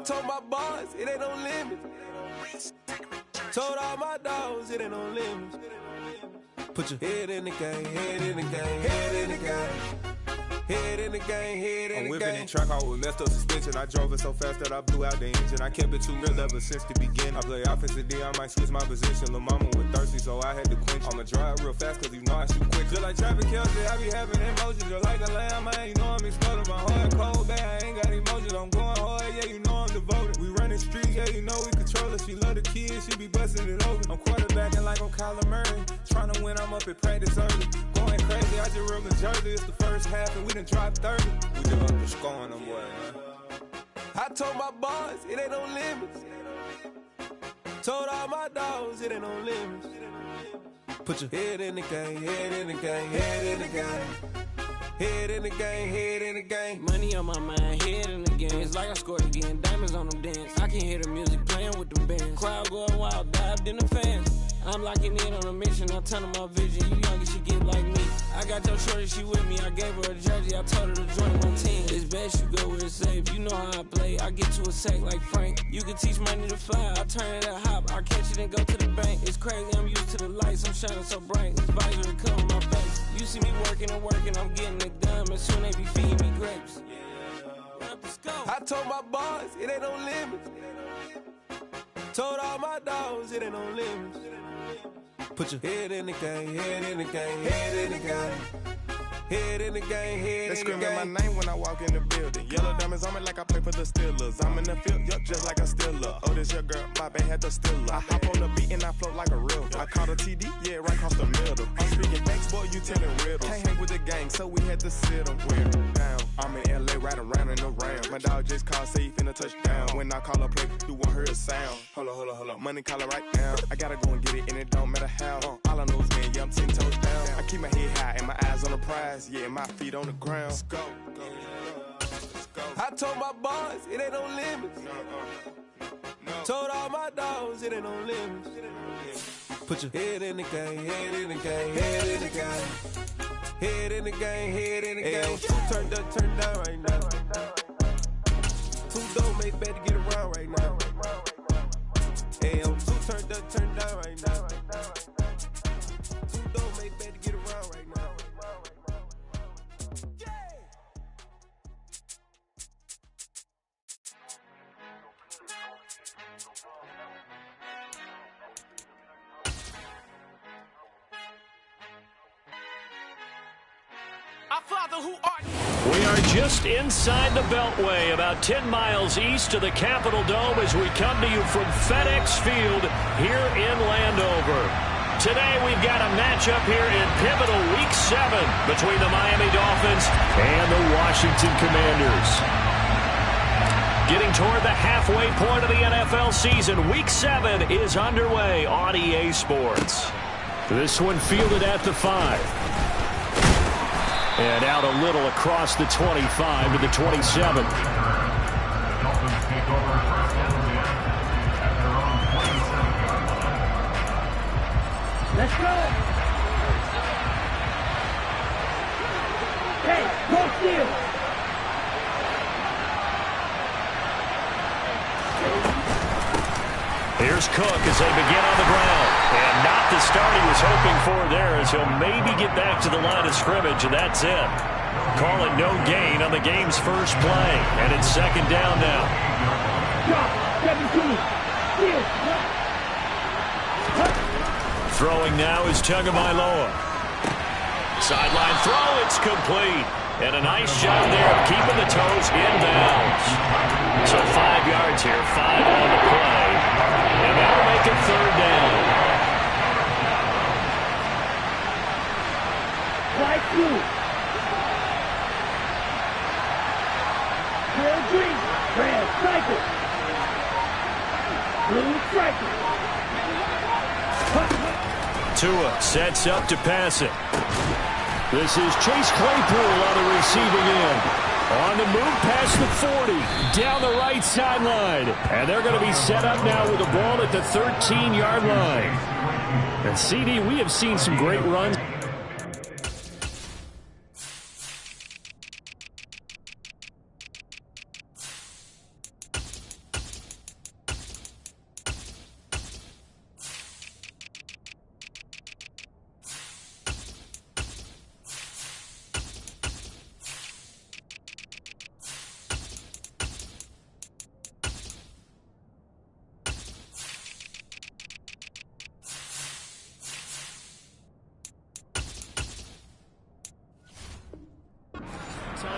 told my boys it ain't no limits. Told all my dogs it ain't no limits. Put your head in the game, head in the game, head in the game. Head in the game, head in the game. I'm whipping in track out with messed up suspension. I drove it so fast that I blew out the engine. I kept it too real ever since the beginning. I play offensive D, I might switch my position. Lil' mama was thirsty, so I had to quench. I'ma drive real fast, cause you know I shoot quick. Just like traffic Kelsey, I be having emotions. Just like a lamb, man, you know I'm exploding. My heart cold, bad, I ain't got emotions. I'm going hard, yeah, you know I'm devoted. We running streets, yeah, you know we control it. She love the kids, she be busting it over. I'm quarterbacking like I'm Kyler Murray. Trying to win, I'm up at practice early. Going crazy, I just real Jersey. It's the first half, and we done dropped 30. We just up to scoring them, boy, man. I told my boys it ain't no limits. Told all my dogs it ain't no limits. Put your head in the game, head in the game, head in the game. Head in the game, head in the game. Money on my mind, head in the game. It's like I scored again, diamonds on them dance. I can hear the music playing with them bands. Crowd going wild, dived in the fans. I'm locking in on a mission, I tell her my vision. You young, she get like me. I got your shorty, she with me. I gave her a jersey, I told her to join my team. It's best you go where it's safe. You know how I play. I get to a sack like Frank. You can teach money to fly. I turn it a hop. I catch it and go to the bank. It's crazy, I'm used to the lights. I'm shining so bright. This visor will cover my face. You see me working and working. I'm getting it done. And soon they be feeding me grapes. I told my boys it ain't no limits. Told all my dogs it ain't no limits. Put your head in the game, head in the game, head in the game. Head in the game, head in the game. They screaming my name when I walk in the building. Yellow diamonds on me like I play for the Steelers. I'm in the field, yup, just like a Steeler. Oh, this your girl, my band had the Steeler. I hop on the beat and I float like a real. I caught a TD, yeah, right across the middle. I'm speaking thanks, boy, you telling riddles. Can't hang with the gang, so we had to sit them down. I'm in LA, right around in the round. My dog just called, say he finna touchdown. When I call a play, you won't hear a sound. Hold up, money calling right now. I gotta go and get it, and it don't matter how. All I know is, man, yeah, I'm 10 toes down. I keep my head high and my eyes on the prize. Yeah, my feet on the ground. Let's go. I told my boys it ain't no limits. Told all my dogs it ain't no limits. Put your head in the game, head in the game, head in the game. Head in the game, head in the game. Two turned up, turned down right now. Two don't make better get around right now. Hey, I'm two turned up, turned down right now. Two don't make better get around right now. Our Father who art. We are just inside the Beltway, about 10 miles east of the Capitol Dome as we come to you from FedEx Field here in Landover. Today we've got a matchup here in pivotal Week 7 between the Miami Dolphins and the Washington Commanders. Getting toward the halfway point of the NFL season, Week 7 is underway on EA Sports. This one fielded at the 5. And out a little across the 25 to the 27. Let's go. Hey, go steal. Here's Cook as they begin on the ground. And not the start he was hoping for there, as he'll maybe get back to the line of scrimmage, and that's it. Call it no gain on the game's first play. And it's second down now. Drop, 17. Steal. Throwing now is Tagovailoa. Sideline throw, it's complete. And a nice job there of keeping the toes in bounds. So 5 yards here, 5 on the play. And that'll make it third down. Right through. Clear green. Red cycle. Blue cycle. Tua sets up to pass it. This is Chase Claypool on the receiving end. On the move past the 40, down the right sideline. And they're going to be set up now with the ball at the 13-yard line. And CD, we have seen some great runs.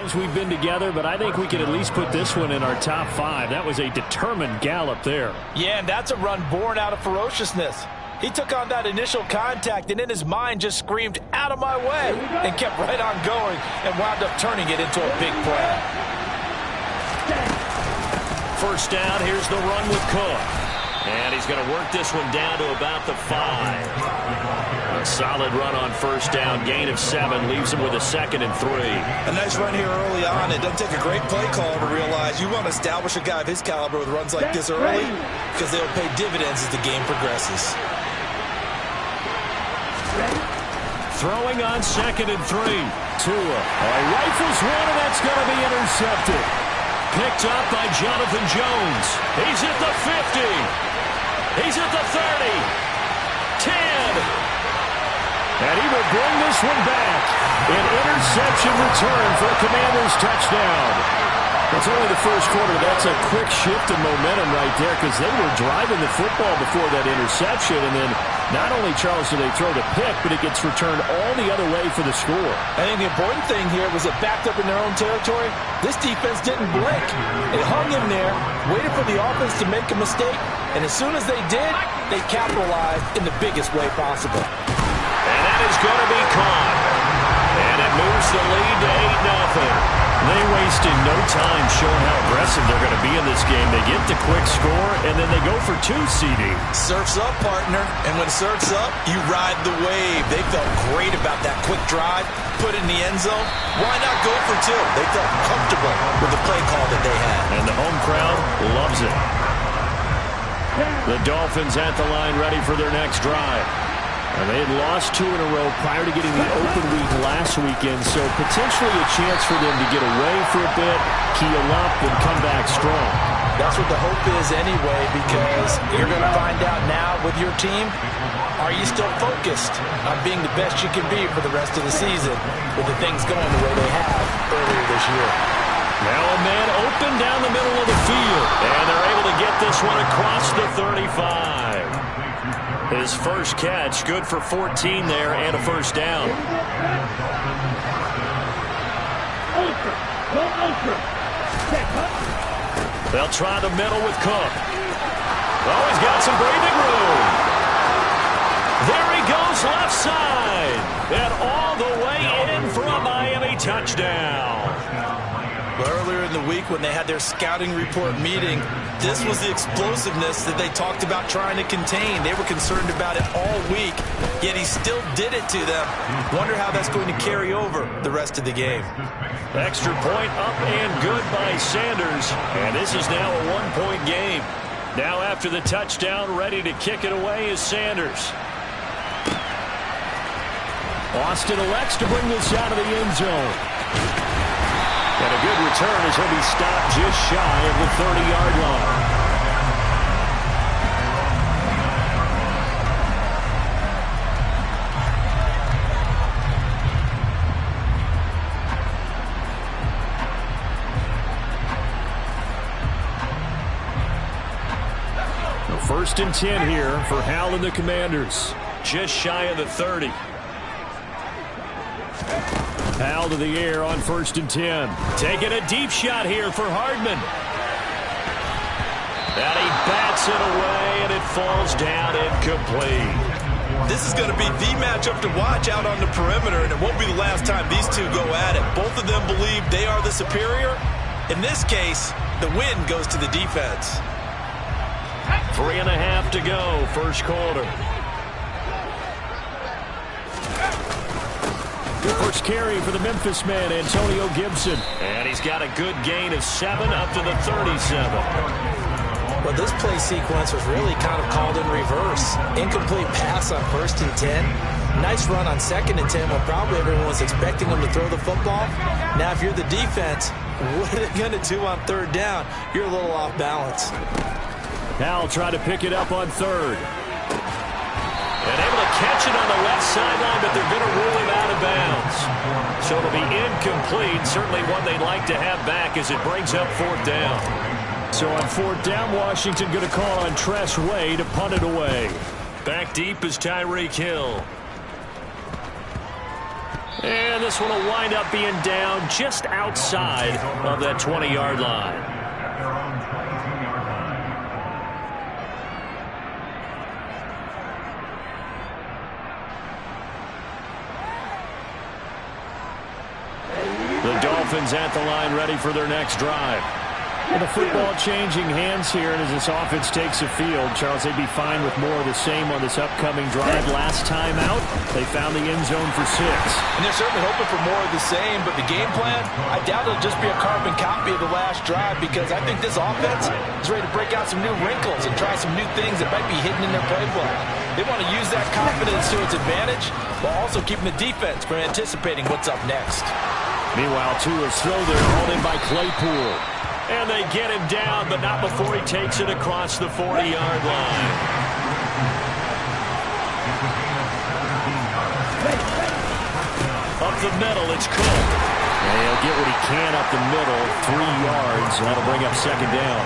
times we've been together, but I think we can at least put this one in our top 5. That was a determined gallop there. Yeah, and that's a run born out of ferociousness. He took on that initial contact and in his mind just screamed, "Out of my way," and kept right on going and wound up turning it into a big play. First down, here's the run with Cook. And he's going to work this one down to about the 5. A solid run on first down, gain of 7, leaves him with a 2nd and 3. A nice run here early on. It doesn't take a great play caller to realize you want to establish a guy of his caliber with runs like this early because they'll pay dividends as the game progresses. Throwing on 2nd and 3. Tua rifles one, and that's going to be intercepted. Picked up by Jonathan Jones. He's at the 50. He's at the 30. 10. And he will bring this one back. An interception return for a Commanders touchdown. It's only the first quarter. That's a quick shift in momentum right there because they were driving the football before that interception. And then not only, Charles, do they throw the pick, but it gets returned all the other way for the score. I think the important thing here was it backed up in their own territory. This defense didn't blink. They hung in there, waited for the offense to make a mistake, and as soon as they did, they capitalized in the biggest way possible. And that is going to be caught. And it moves the lead to 8-0. They wasted no time showing how aggressive they're going to be in this game. They get the quick score, and then they go for 2, CD. Surf's up, partner. And when surf's up, you ride the wave. They felt great about that quick drive, put it in the end zone. Why not go for 2? They felt comfortable with the play call that they had. And the home crowd loves it. The Dolphins at the line ready for their next drive. And they had lost 2 in a row prior to getting the open week last weekend, so potentially a chance for them to get away for a bit, keel up, and come back strong. That's what the hope is anyway, because you're going to find out now with your team, are you still focused on being the best you can be for the rest of the season with the things going the way they have earlier this year? Now a man open down the middle of the field, and they're able to get this one across the 35. His first catch, good for 14 there and a first down. Ultra. Go ultra. They'll try the middle with Cook. Oh, he's got some breathing room. There he goes left side. And all the way in for a Miami touchdown. Earlier in the week when they had their scouting report meeting, this was the explosiveness that they talked about trying to contain. They were concerned about it all week, yet he still did it to them. Wonder how that's going to carry over the rest of the game. Extra point up and good by Sanders. And this is now a 1-point game. Now after the touchdown, ready to kick it away is Sanders. Austin elects to bring this out of the end zone. And a good return as he'll be stopped just shy of the 30-yard line. First and 10 here for Hal and the Commanders. Just shy of the 30. Hal to the air on 1st and 10. Taking a deep shot here for Hardman. And he bats it away, and it falls down incomplete. This is going to be the matchup to watch out on the perimeter, and it won't be the last time these two go at it. Both of them believe they are the superior. In this case, the win goes to the defense. 3.5 to go, first quarter. The first carry for the Memphis man, Antonio Gibson. And he's got a good gain of 7 up to the 37. Well, this play sequence was really kind of called in reverse. Incomplete pass on 1st and 10. Nice run on 2nd and 10 when probably everyone was expecting them to throw the football. Now, if you're the defense, what are they going to do on 3rd down? You're a little off balance. Hal tried to pick it up on 3rd. And able to catch it on the left sideline, but they're going to rule him out of bounds. So it'll be incomplete. Certainly one they'd like to have back as it brings up 4th down. So on 4th down, Washington going to call on Tress Way to punt it away. Back deep is Tyreek Hill. And this one will wind up being down just outside of that 20-yard line. The Dolphins at the line, ready for their next drive. And the football changing hands here, and as this offense takes the field, Charles, they'd be fine with more of the same on this upcoming drive. Last time out, they found the end zone for 6. And they're certainly hoping for more of the same, but the game plan, I doubt it'll just be a carbon copy of the last drive, because I think this offense is ready to break out some new wrinkles and try some new things that might be hidden in their playbook. They want to use that confidence to its advantage, while also keeping the defense from anticipating what's up next. Meanwhile, Tua's throw there, hauled in by Claypool. And they get him down, but not before he takes it across the 40-yard line. Up the middle, it's Cook. And he'll get what he can up the middle, 3 yards. That'll bring up second down.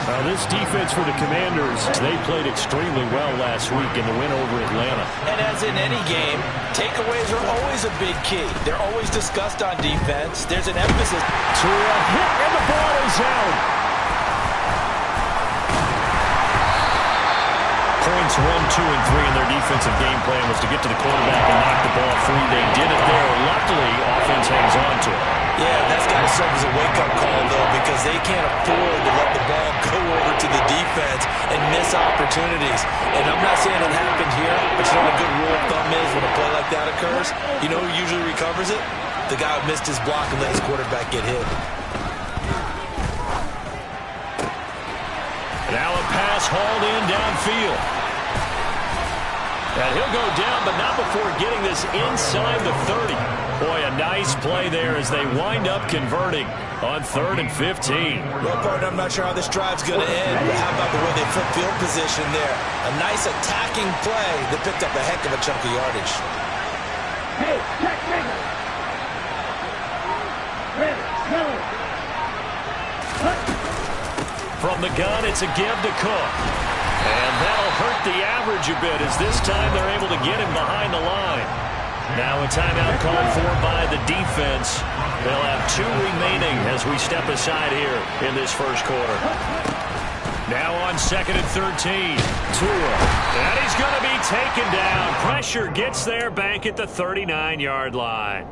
Now, this defense for the Commanders, they played extremely well last week in the win over Atlanta. And as in any game, takeaways are always a big key. They're always discussed on defense. There's an emphasis. To a hit, and the ball is out. Points 1, 2, and 3 in their defensive game plan was to get to the quarterback and knock the ball free. They did it there. Luckily, offense hangs on to it. Yeah, that's got to serve as a wake-up call, though, because they can't afford to let the ball go over to the defense and miss opportunities. And I'm not saying it happened here, but you know what a good rule of thumb is when a play like that occurs? You know who usually recovers it? The guy who missed his block and let his quarterback get hit. Now a pass hauled in downfield. And he'll go down, but not before getting this inside the 30. Boy, a nice play there as they wind up converting on 3rd and 15. Well, partner, I'm not sure how this drive's going to end, but how about the way they flip field position there? A nice attacking play that picked up a heck of a chunk of yardage. Hey, check, check. From the gun, it's a give to Cook. And that'll hurt the average a bit as this time they're able to get him behind the line. Now a timeout called for by the defense. They'll have 2 remaining as we step aside here in this first quarter. Now on 2nd and 13. Tua. And he's going to be taken down. Pressure gets there back at the 39-yard line.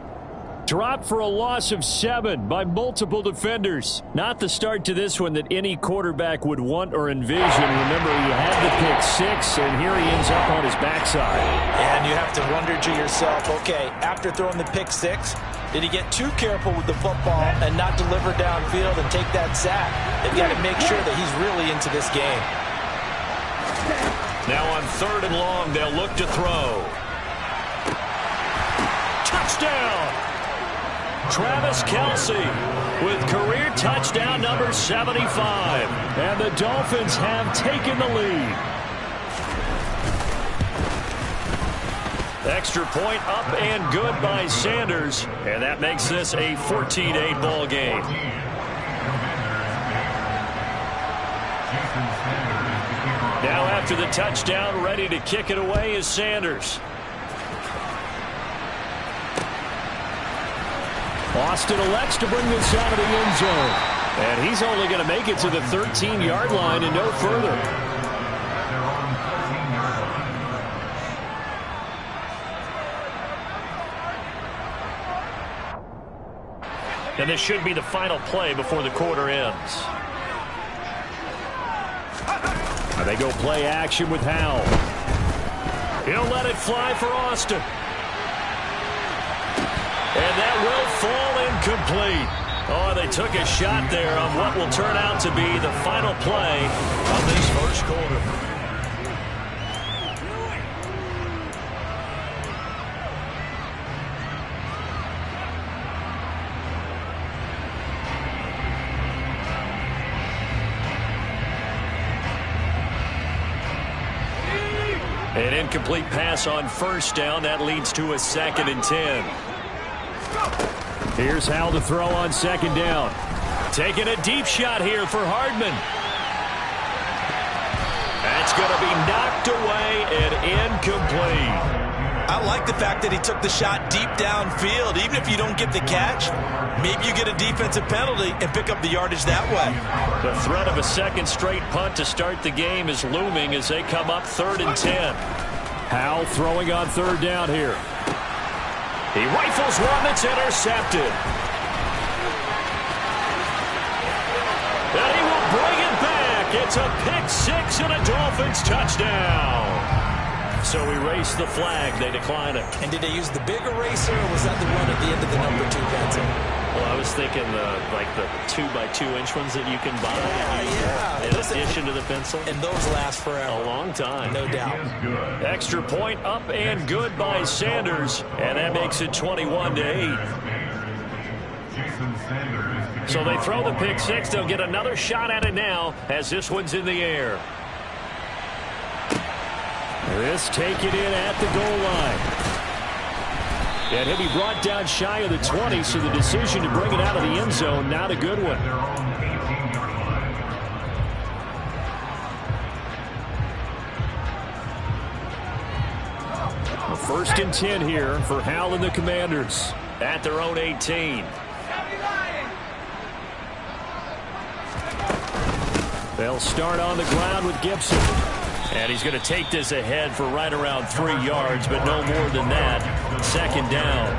Dropped for a loss of 7 by multiple defenders. Not the start to this one that any quarterback would want or envision. Remember, he had the pick 6, and here he ends up on his backside. And you have to wonder to yourself, okay, after throwing the pick 6, did he get too careful with the football and not deliver downfield and take that sack? They've got to make sure that he's really into this game. Now on 3rd and long, they'll look to throw. Touchdown! Travis Kelce with career touchdown number 75. And the Dolphins have taken the lead. Extra point up and good by Sanders. And that makes this a 14-8 ball game. Now after the touchdown, ready to kick it away is Sanders. Austin elects to bring this out of the end zone. And he's only going to make it to the 13-yard line and no further. And this should be the final play before the quarter ends. And they go play action with Howell. He'll let it fly for Austin. And that will fall incomplete. Oh, they took a shot there on what will turn out to be the final play of this first quarter. An incomplete pass on first down. That leads to a 2nd and 10. Here's Howell to throw on 2nd down. Taking a deep shot here for Hardman. That's going to be knocked away and incomplete. I I like the fact that he took the shot deep downfield. Even if you don't get the catch, maybe you get a defensive penalty and pick up the yardage that way. The threat of a second straight punt to start the game is looming as they come up 3rd and 10. Howell throwing on 3rd down here. He rifles one that's intercepted. And he will bring it back. It's a pick 6 and a Dolphins touchdown. So erase the flag. They decline it. And did they use the big eraser, or was that the run at the end of the number 2 pencil? Well, I was thinking the 2x2-inch ones that you can buy in addition to the pencil. And those last forever. A long time. No doubt. Extra point up and good by Sanders. And that makes it 21-8. So they throw the pick 6. They'll get another shot at it now as this one's in the air. This take it in at the goal line. And he'll be brought down shy of the 20, so the decision to bring it out of the end zone, not a good one. 1st and 10 here for Howell and the Commanders at their own 18. They'll start on the ground with Gibson. And he's going to take this ahead for right around 3 yards, but no more than that. 2nd down.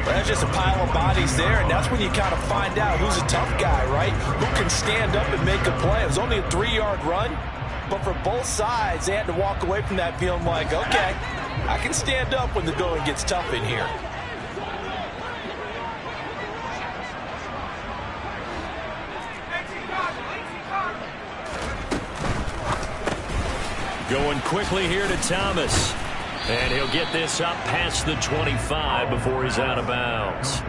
Well, there's just a pile of bodies there, and that's when you kind of find out who's a tough guy, right? Who can stand up and make a play. It was only a 3-yard run, but for both sides, they had to walk away from that feeling like, okay, I can stand up when the going gets tough in here. Going quickly here to Thomas. And he'll get this up past the 25 before he's out of bounds.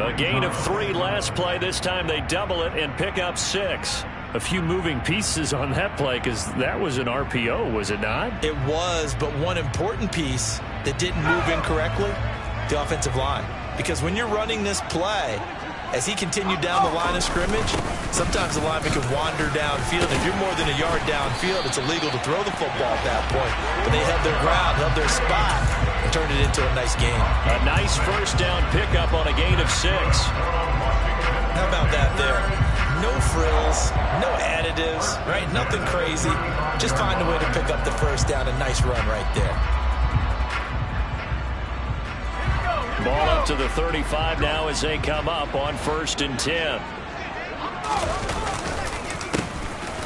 A gain of 3 last play. This time they double it and pick up 6. A few moving pieces on that play because that was an RPO, was it not? It was, but one important piece that didn't move incorrectly, the offensive line. Because when you're running this play, as he continued down the line of scrimmage, sometimes the lineman can wander downfield. If you're more than a yard downfield, it's illegal to throw the football at that point. But they held their ground, held their spot, and turned it into a nice game. A nice 1st down pickup on a gain of 6. How about that there? No frills, no additives, right? Nothing crazy. Just find a way to pick up the 1st down. A nice run right there. Ball up to the 35 now as they come up on 1st and 10.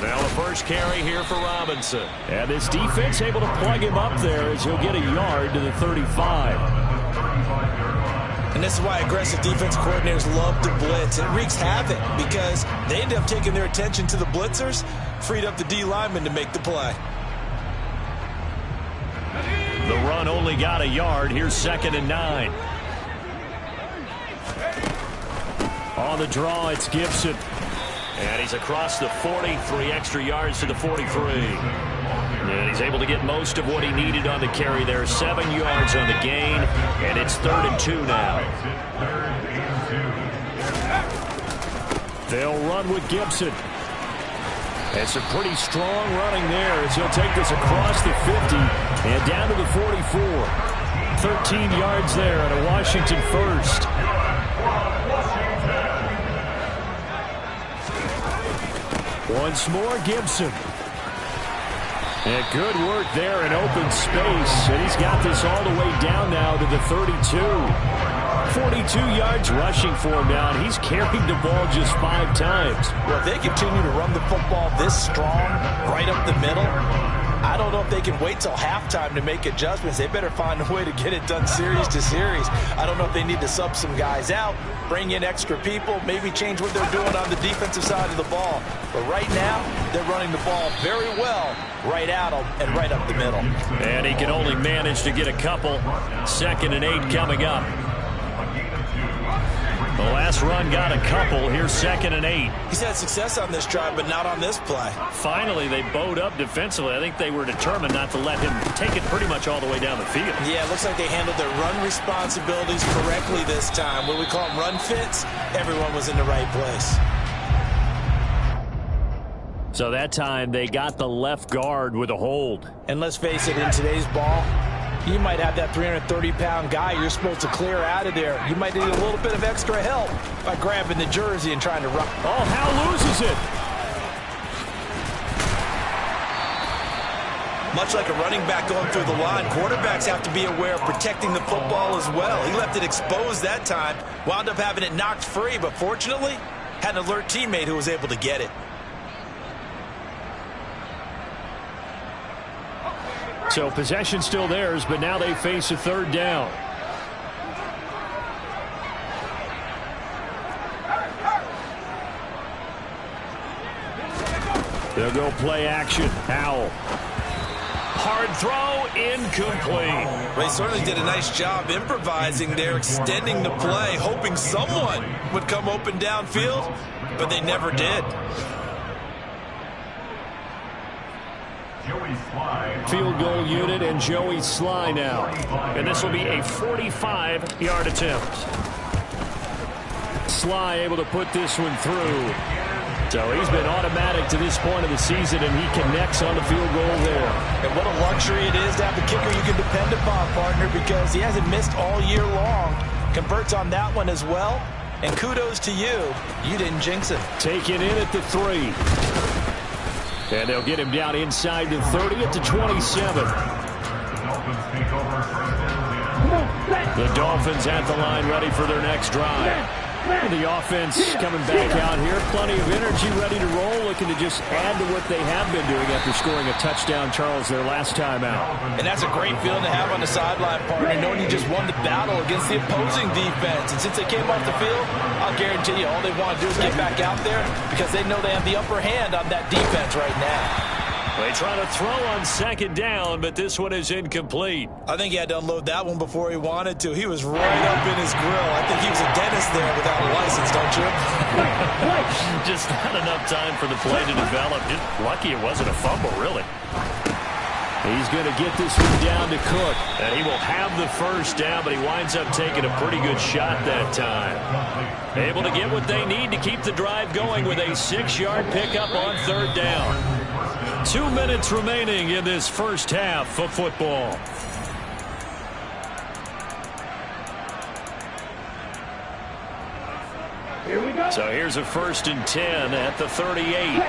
Now the first carry here for Robinson. And this defense able to plug him up there as he'll get a yard to the 35. And this is why aggressive defense coordinators love to blitz. It wreaks havoc because they end up taking their attention to the blitzers, freed up the D lineman to make the play. The run only got a yard. Here's 2nd and 9. On the draw, it's Gibson. And he's across the 40, 3 extra yards to the 43. And he's able to get most of what he needed on the carry there. 7 yards on the gain, and it's 3rd and 2 now. They'll run with Gibson. And some pretty strong running there as he'll take this across the 50 and down to the 44. 13 yards there and a Washington 1st. Once more, Gibson. And good work there in open space. And he's got this all the way down now to the 32. 42 yards rushing for him now. And he's carried the ball just 5 times. Well, if they continue to run the football this strong, right up the middle, I don't know if they can wait till halftime to make adjustments. They better find a way to get it done series to series. I don't know if they need to sub some guys out, bring in extra people, maybe change what they're doing on the defensive side of the ball. But right now, they're running the ball very well right at them and right up the middle. And he can only manage to get a couple. 2nd and 8 coming up. The last run got a couple. Here's 2nd and 8. He's had success on this drive, but not on this play. Finally, they bowed up defensively. I think they were determined not to let him take it pretty much all the way down the field. Yeah, it looks like they handled their run responsibilities correctly this time. What we call them run fits, everyone was in the right place. So that time, they got the left guard with a hold. And let's face it, in today's ball, You might have that 330-pound guy you're supposed to clear out of there. You might need a little bit of extra help by grabbing the jersey and trying to run. Oh, Howe loses it. Much like a running back going through the line, quarterbacks have to be aware of protecting the football as well. He left it exposed that time, wound up having it knocked free, but fortunately, had an alert teammate who was able to get it. So possession still theirs, but now they face a third down. They'll go play action. Howell. Hard throw, incomplete. They certainly did a nice job improvising there, extending the play, hoping someone would come open downfield, but they never did. Field goal unit and Joey Sly now. And this will be a 45-yard attempt. Sly able to put this one through. So he's been automatic to this point of the season, and he connects on the field goal there. And what a luxury it is to have the kicker you can depend upon, partner, because he hasn't missed all year long. Converts on that one as well. And kudos to you. You didn't jinx him. Taken in at the 3. And they'll get him down inside the 30 at the 27. The Dolphins at the line ready for their next drive. The offense coming back out here. Plenty of energy, ready to roll, looking to just add to what they have been doing after scoring a touchdown, Charles, their last time out. And that's a great feeling to have on the sideline, partner, knowing you just won the battle against the opposing defense. And since they came off the field, I'll guarantee you all they want to do is get back out there because they know they have the upper hand on that defense right now. They try to throw on second down, but this one is incomplete. I think he had to unload that one before he wanted to. He was right up in his grill. I think he was a dentist there without a license, don't you? Just not enough time for the play to develop. Just lucky it wasn't a fumble, really. He's going to get this one down to Cook. And he will have the first down, but he winds up taking a pretty good shot that time. Able to get what they need to keep the drive going with a 6-yard pickup on third down. 2 minutes remaining in this first half of football. Here we go. So here's a 1st and 10 at the 38.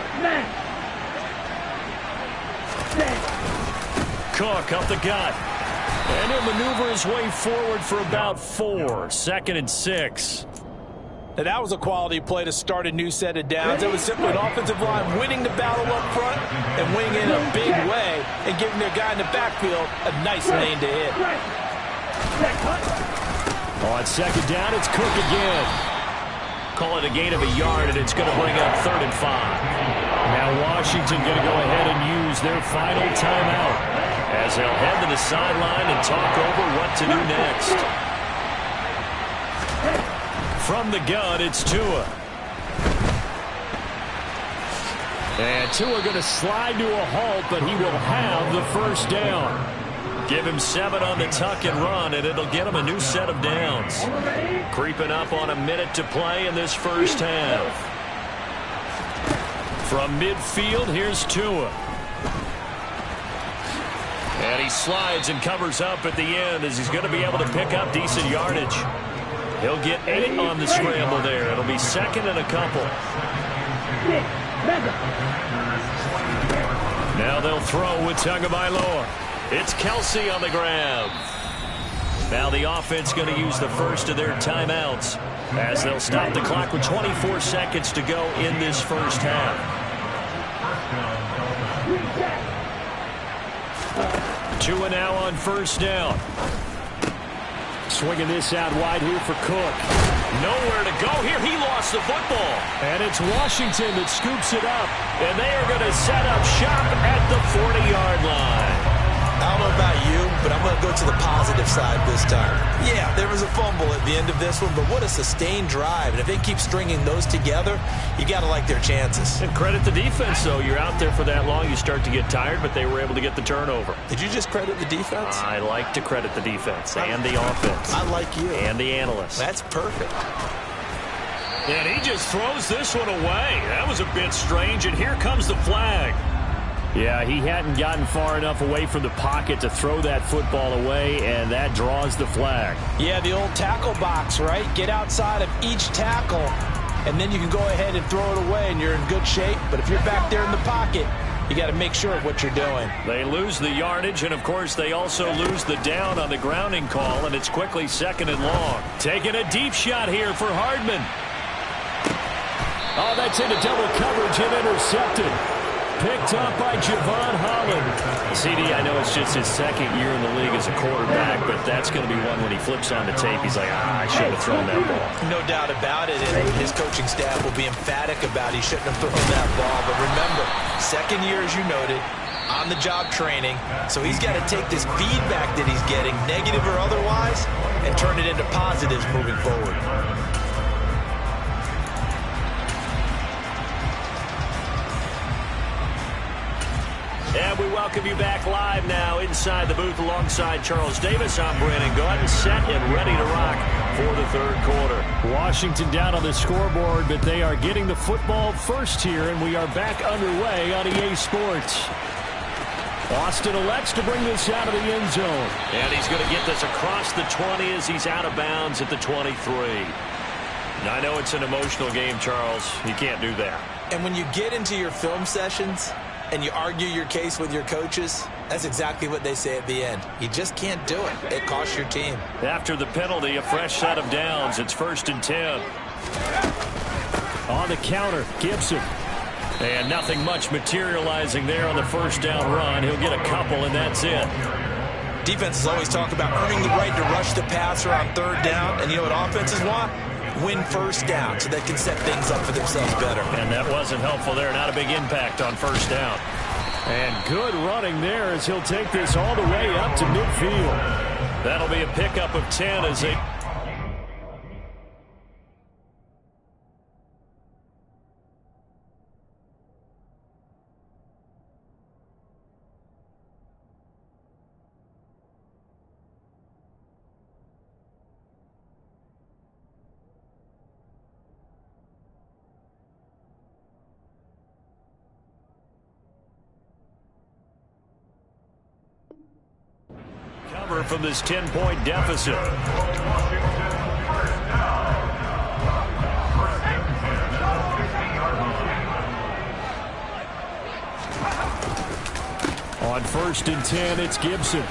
Cook up the gut. And he'll maneuver his way forward for about 4. 2nd and 6. And that was a quality play to start a new set of downs. It was simply an offensive line winning the battle up front and winning in a big way and giving their guy in the backfield a nice lane to hit. On second down, it's Cook again. Call it a gain of a yard, and it's going to bring up 3rd and 5. Now Washington going to go ahead and use their final timeout as they'll head to the sideline and talk over what to do next. From the gun, it's Tua. And Tua going to slide to a halt, but he will have the first down. Give him 7 on the tuck and run, and it'll get him a new set of downs. Creeping up on a minute to play in this first half. From midfield, here's Tua. And he slides and covers up at the end as he's going to be able to pick up decent yardage. He'll get 8 on the scramble there. It'll be 2nd and a couple. Now they'll throw with Tagovailoa. It's Kelsey on the grab. Now the offense going to use the first of their timeouts as they'll stop the clock with 24 seconds to go in this first half. Tua now on first down. Swinging this out wide here for Cook. Nowhere to go here. He lost the football. And it's Washington that scoops it up. And they are going to set up shop at the 40-yard line. I don't know about you, but I'm going to go to the positive side this time. Yeah, there was a fumble at the end of this one, but what a sustained drive. And if they keep stringing those together, you got to like their chances. And credit the defense, though. You're out there for that long, you start to get tired, but they were able to get the turnover. Did you just credit the defense? I like to credit the defense and the offense. I like you. And the analysts. That's perfect. And he just throws this one away. That was a bit strange, and here comes the flag. Yeah, he hadn't gotten far enough away from the pocket to throw that football away, and that draws the flag. Yeah, the old tackle box, right? Get outside of each tackle, and then you can go ahead and throw it away, and you're in good shape. But if you're back there in the pocket, you got to make sure of what you're doing. They lose the yardage, and, of course, they also lose the down on the grounding call, and it's quickly 2nd and long. Taking a deep shot here for Hardman. Oh, that's into double coverage and intercepted. Picked up by Javon Holland. CD, I know it's just his 2nd year in the league as a quarterback, but that's going to be one when he flips on the tape. He's like, I should have thrown that ball. No doubt about it, and his coaching staff will be emphatic about he shouldn't have thrown that ball. But remember, 2nd year, as you noted, on-the-job training, so he's got to take this feedback that he's getting, negative or otherwise, and turn it into positives moving forward. And we welcome you back live now inside the booth alongside Charles Davis. I'm Brandon Gaudin, set and ready to rock for the 3rd quarter. Washington down on the scoreboard, but they are getting the football first here, and we are back underway on EA Sports. Austin elects to bring this out of the end zone. And he's going to get this across the 20 as he's out of bounds at the 23. Now, I know it's an emotional game, Charles. You can't do that. And when you get into your film sessions and you argue your case with your coaches, that's exactly what they say at the end. You just can't do it. It costs your team. After the penalty, a fresh set of downs. It's 1st and 10. On the counter, Gibson. And nothing much materializing there on the 1st down run. He'll get a couple, and that's it. Defenses always talk about earning the right to rush the passer on 3rd down. And you know what offenses want? Win 1st down so they can set things up for themselves better. And that wasn't helpful there. Not a big impact on 1st down. And good running there as he'll take this all the way up to midfield. That'll be a pickup of 10 as they... from this 10-point deficit. On 1st and 10, it's Gibson.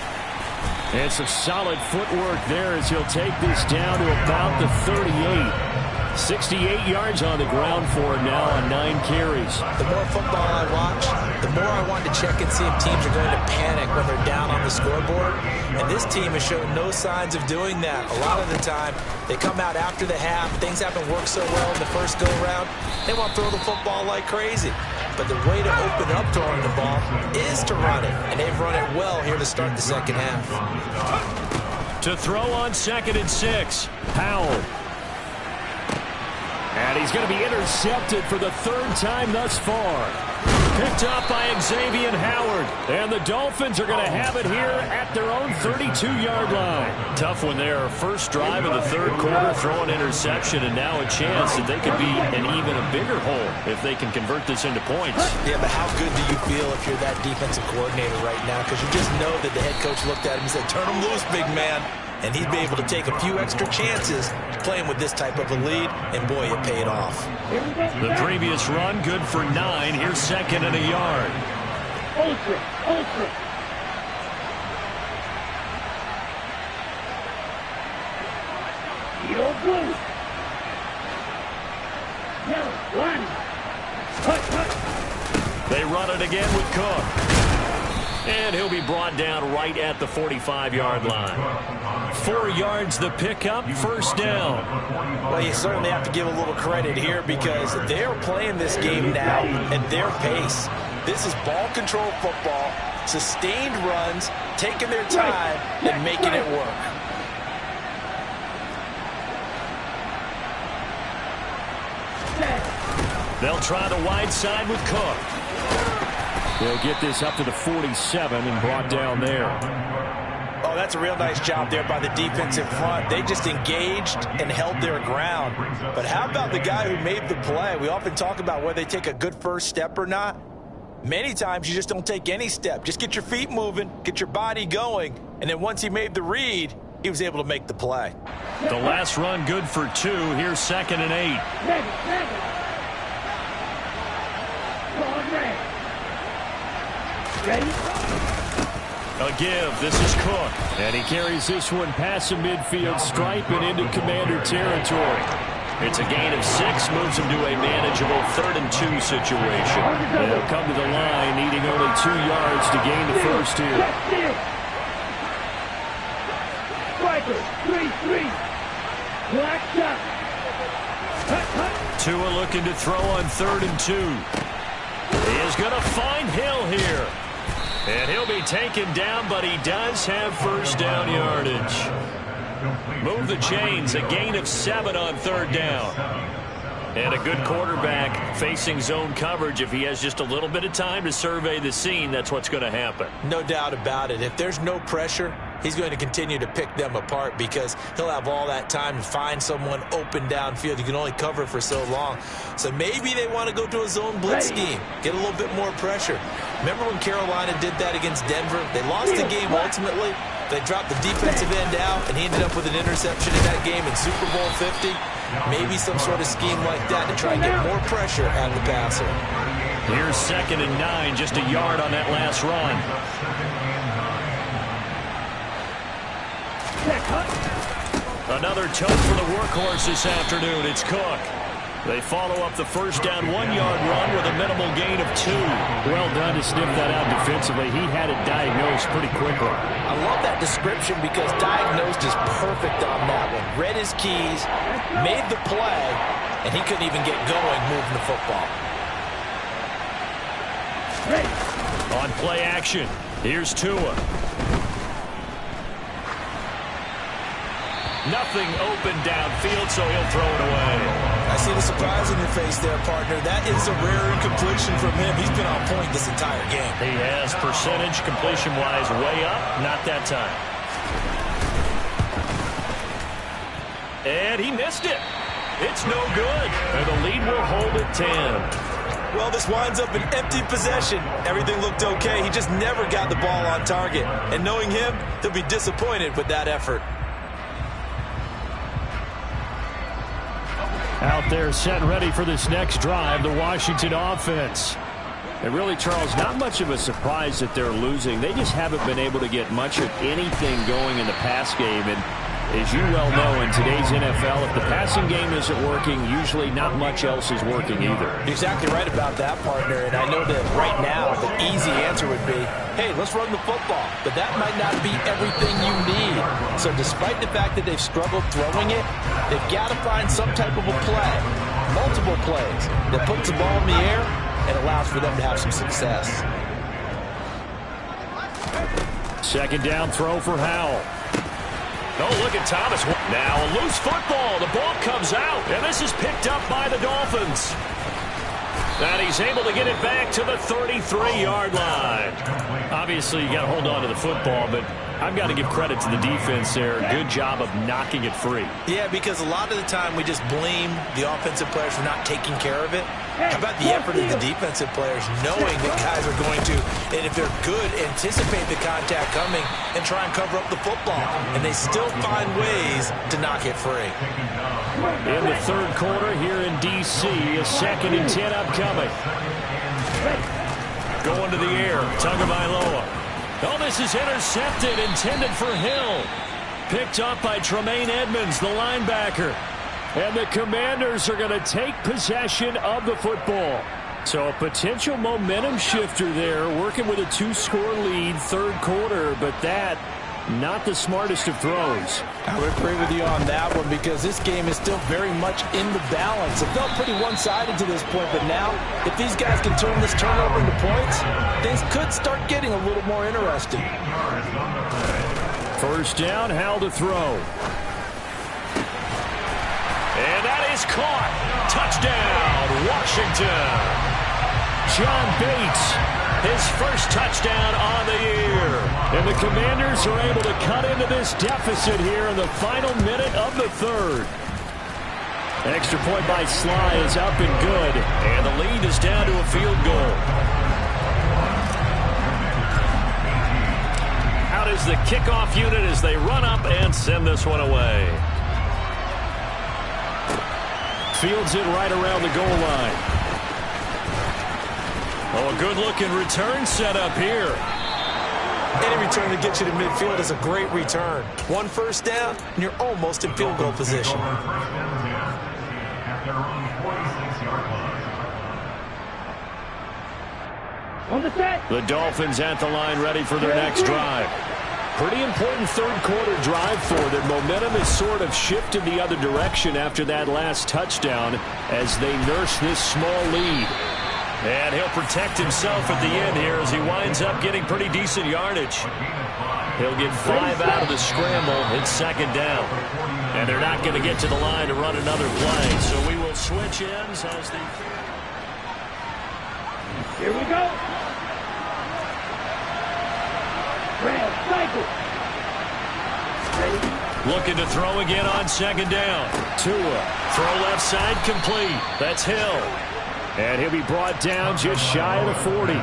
And some solid footwork there as he'll take this down to about the 38. 68 yards on the ground for him now on 9 carries. The more football I watch, the more I want to check and see if teams are going to panic when they're down on the scoreboard. And this team has shown no signs of doing that. A lot of the time, they come out after the half. Things haven't worked so well in the first go-round. They want to throw the football like crazy. But the way to open up throwing the ball is to run it. And they've run it well here to start the 2nd half. To throw on 2nd and 6, Powell. And he's going to be intercepted for the 3rd time thus far. Picked up by Xavier Howard. And the Dolphins are going to have it here at their own 32-yard line. Tough one there. First drive of the 3rd quarter, throw an interception, and now a chance that they could be in even a bigger hole if they can convert this into points. Yeah, but how good do you feel if you're that defensive coordinator right now? Because you just know that the head coach looked at him and said, turn him loose, big man. And he'd be able to take a few extra chances playing with this type of a lead, and boy, it paid off. The previous run, good for 9. Here's 2nd and a yard. Ultra. You're blue. No, 1. They run it again with Cook. And he'll be brought down right at the 45-yard line. 4 yards the pickup, 1st down. Well, you certainly have to give a little credit here because they're playing this game now at their pace. This is ball control football, sustained runs, taking their time and making it work. They'll try the wide side with Cook. They'll get this up to the 47 and brought down there. Oh, that's a real nice job there by the defensive front. They just engaged and held their ground. But how about the guy who made the play? We often talk about whether they take a good first step or not. Many times you just don't take any step. Just get your feet moving, get your body going, and then once he made the read, he was able to make the play. The last run good for 2. Here's 2nd and 8. Ready? A give. This is Cook. And he carries this one past the midfield stripe and into Commander territory. It's a gain of 6, moves him to a manageable 3rd and 2 situation. They'll come to the line, needing only 2 yards to gain the first here. Striker, 3-3. Black shot. Tua looking to throw on 3rd and 2. He is going to find Hill here. And he'll be taken down, but he does have first down yardage. Move the chains, a gain of 7 on 3rd down. And a good quarterback facing zone coverage. If he has just a little bit of time to survey the scene, that's what's going to happen. No doubt about it. If there's no pressure, he's going to continue to pick them apart because he'll have all that time to find someone open downfield. You can only cover for so long. So maybe they want to go to a zone blitz scheme, get a little bit more pressure. Remember when Carolina did that against Denver? They lost the game ultimately. They dropped the defensive end out, and he ended up with an interception in that game in Super Bowl 50. Maybe some sort of scheme like that to try and get more pressure at the passer. Here's 2nd and 9, just a yard on that last run. Another tote for the workhorse this afternoon. It's Cook. They follow up the first down 1-yard run with a minimal gain of 2. Well done to sniff that out defensively. He had it diagnosed pretty quickly. I love that description because diagnosed is perfect on that one. Read his keys, made the play, and he couldn't even get going moving the football. On play action, here's Tua. Nothing open downfield, so he'll throw it away. I see the surprise in your face there, partner. That is a rare incompletion from him. He's been on point this entire game. He has percentage completion-wise way up, not that time. And he missed it. It's no good. And the lead will hold at 10. Well, this winds up an empty possession. Everything looked okay. He just never got the ball on target. And knowing him, he'll be disappointed with that effort. Out there set ready for this next drive, the Washington offense. And really, Charles, not much of a surprise that they're losing. They just haven't been able to get much of anything going in the pass game. And as you well know, in today's NFL, if the passing game isn't working, usually not much else is working either. You're exactly right about that, partner. And I know that right now the easy answer would be, hey, let's run the football. But that might not be everything you need. So despite the fact that they've struggled throwing it, they've got to find some type of a play, multiple plays, that puts the ball in the air and allows for them to have some success. 2nd down throw for Howell. Oh, look at Thomas. Now a loose football. The ball comes out, and this is picked up by the Dolphins. And he's able to get it back to the 33-yard line. Obviously, you got to hold on to the football, but I've got to give credit to the defense there. Good job of knocking it free. Yeah, because a lot of the time we just blame the offensive players for not taking care of it. How about the effort of the defensive players knowing that guys are going to, and if they're good, anticipate the contact coming and try and cover up the football. And they still find ways to knock it free. In the 3rd quarter here in D.C., a 2nd and 10 upcoming. Going to the air, Tagovailoa. Oh, this is intercepted, intended for Hill. Picked up by Tremaine Edmonds, the linebacker. And the Commanders are going to take possession of the football. So a potential momentum shifter there, working with a 2-score lead, 3rd quarter, but that, not the smartest of throws. I would agree with you on that one because this game is still very much in the balance. It felt pretty one-sided to this point, but now, if these guys can turn this turnover into points, things could start getting a little more interesting. 1st down, Howell to throw. And that is caught. Touchdown, Washington. John Bates, his first touchdown on the year. And the Commanders are able to cut into this deficit here in the final minute of the 3rd. Extra point by Sly is up and good. And the lead is down to a field goal. is the kickoff unit as they run up and send this one away. Fields it right around the goal line. Oh, a good-looking return set up here. Any return that gets you to midfield is a great return. One first down, and you're almost in field goal position. On the set. The Dolphins at the line ready for their next drive. Pretty important third-quarter drive for them. Momentum has sort of shifted the other direction after that last touchdown as they nurse this small lead. And he'll protect himself at the end here as he winds up getting pretty decent yardage. He'll get 5 out of the scramble. It's second down. And they're not going to get to the line to run another play. So we will switch ends as the... Here we go. Red cycle. Looking to throw again on second down. Tua. Throw left side complete. That's Hill. And he'll be brought down just shy of the 40.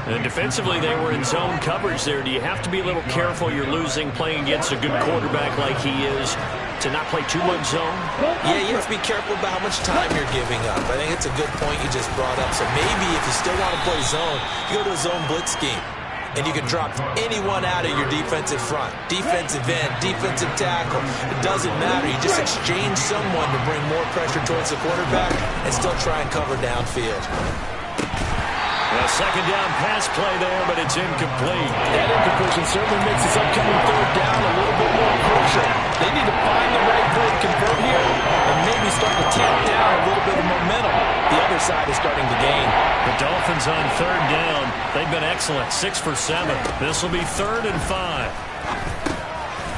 And defensively, they were in zone coverage there. Do you have to be a little careful you're losing playing against a good quarterback like he is to not play too much zone? Yeah, you have to be careful about how much time you're giving up. I think it's a good point you just brought up. So maybe if you still want to play zone, you go to a zone blitz scheme. And you can drop anyone out of your defensive front. Defensive end, defensive tackle. It doesn't matter. You just exchange someone to bring more pressure towards the quarterback and still try and cover downfield. A second down pass play there, but it's incomplete. That incompletion certainly makes this upcoming third down a little bit more crucial. They need to find the right play to convert here and maybe start to tamp down a little bit of momentum. The other side is starting to gain. The Dolphins on third down. They've been excellent, 6 for 7. This will be 3rd and 5.